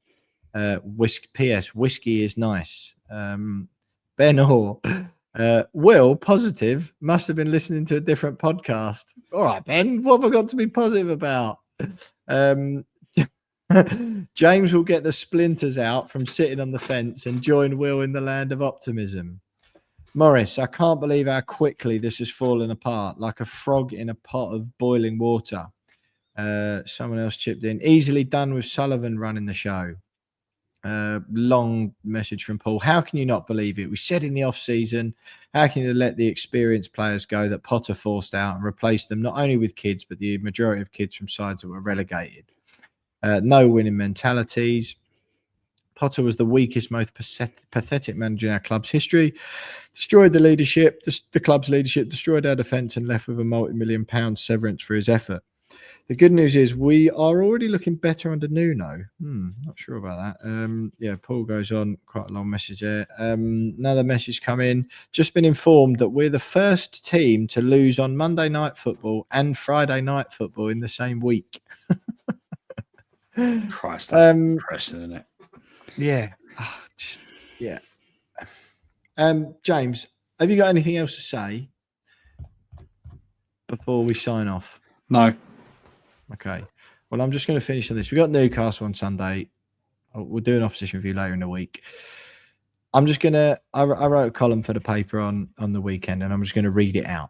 P.S. Whiskey is nice. Ben Orr. Will, positive, must have been listening to a different podcast. All right, Ben, what have I got to be positive about? James will get the splinters out from sitting on the fence and join Will in the land of optimism. Morris, I can't believe how quickly this has fallen apart, like a frog in a pot of boiling water. Someone else chipped in. Easily done with Sullivan running the show. Long message from Paul. How can you not believe it? We said in the off-season, how can you let the experienced players go that Potter forced out and replace them not only with kids, but the majority of kids from sides that were relegated? No winning mentalities. Potter was the weakest, most pathetic manager in our club's history. Destroyed the leadership, the club's leadership, destroyed our defence and left with a multi-million-pound severance for his effort. The good news is we are already looking better under Nuno. Not sure about that. Yeah, Paul goes on, quite a long message there. Another message come in. Just been informed that we're the first team to lose on Monday Night Football and Friday Night Football in the same week. Christ, that's depressing, isn't it? Yeah. Yeah. James, have you got anything else to say before we sign off? No. Okay. Well, I'm just going to finish on this. We've got Newcastle on Sunday. We'll do an opposition review later in the week. I'm just going to... I wrote a column for the paper on the weekend, and I'm just going to read it out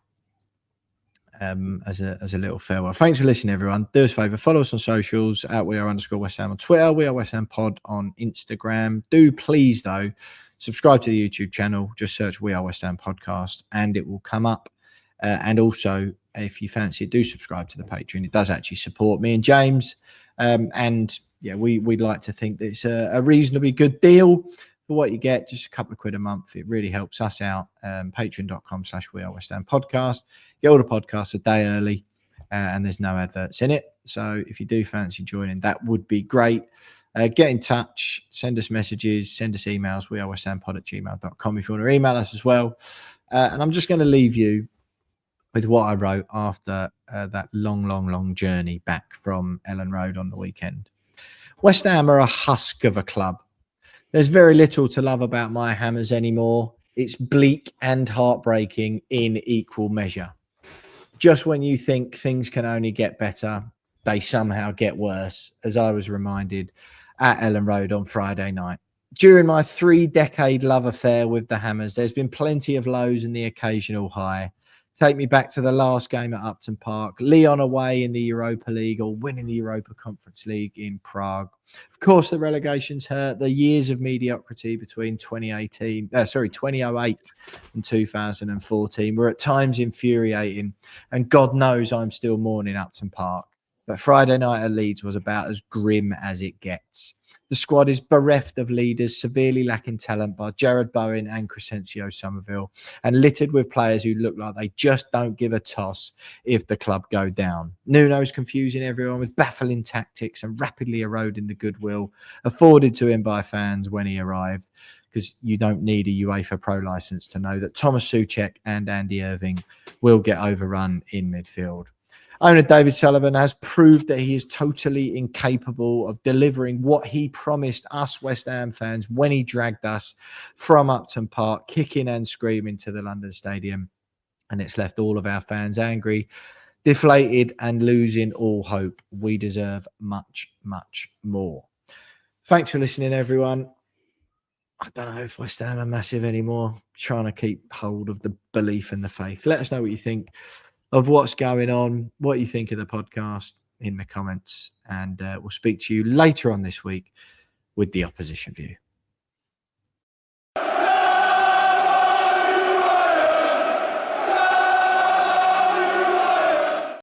as a little farewell. Thanks for listening, everyone. Do us a favour. Follow us on socials at @WeAre_West Ham on Twitter. We Are West Ham Pod on Instagram. Do please, though, subscribe to the YouTube channel. Just search We Are West Ham Podcast, and it will come up. And also, if you fancy it, do subscribe to the Patreon. It does actually support me and James. And yeah, we'd like to think that it's a reasonably good deal for what you get. Just a couple of quid a month. It really helps us out. Patreon.com/We Are West Ham Podcast. Get all the podcasts a day early, and there's no adverts in it. So if you do fancy joining, that would be great. Get in touch, send us messages, send us emails. We Are West Ham Pod @gmail.com if you want to email us as well. And I'm just going to leave you with what I wrote after that long journey back from Ellen Road on the weekend. West Ham are a husk of a club. There's very little to love about my Hammers anymore. It's bleak and heartbreaking in equal measure. Just when you think things can only get better, they somehow get worse, as I was reminded at Ellen Road on Friday night. During my 3-decade love affair with the Hammers, there's been plenty of lows and the occasional high. Take me back to the last game at Upton Park, Lyon away in the Europa League, or winning the Europa Conference League in Prague. Of course, the relegations hurt. The years of mediocrity between 2008 and 2014 were at times infuriating, and God knows I'm still mourning Upton Park. But Friday night at Leeds was about as grim as it gets. The squad is bereft of leaders, severely lacking talent by Jared Bowen and Crescencio Somerville, and littered with players who look like they just don't give a toss if the club go down. Nuno's confusing everyone with baffling tactics and rapidly eroding the goodwill afforded to him by fans when he arrived, because you don't need a UEFA Pro license to know that Thomas Souček and Andy Irving will get overrun in midfield. Owner David Sullivan has proved that he is totally incapable of delivering what he promised us West Ham fans when he dragged us from Upton Park, kicking and screaming to the London Stadium. And it's left all of our fans angry, deflated, and losing all hope. We deserve much, much more. Thanks for listening, everyone. I don't know if West Ham are massive anymore. Trying to keep hold of the belief and the faith. Let us know what you think of what's going on, what you think of the podcast in the comments, and we'll speak to you later on this week with the opposition view.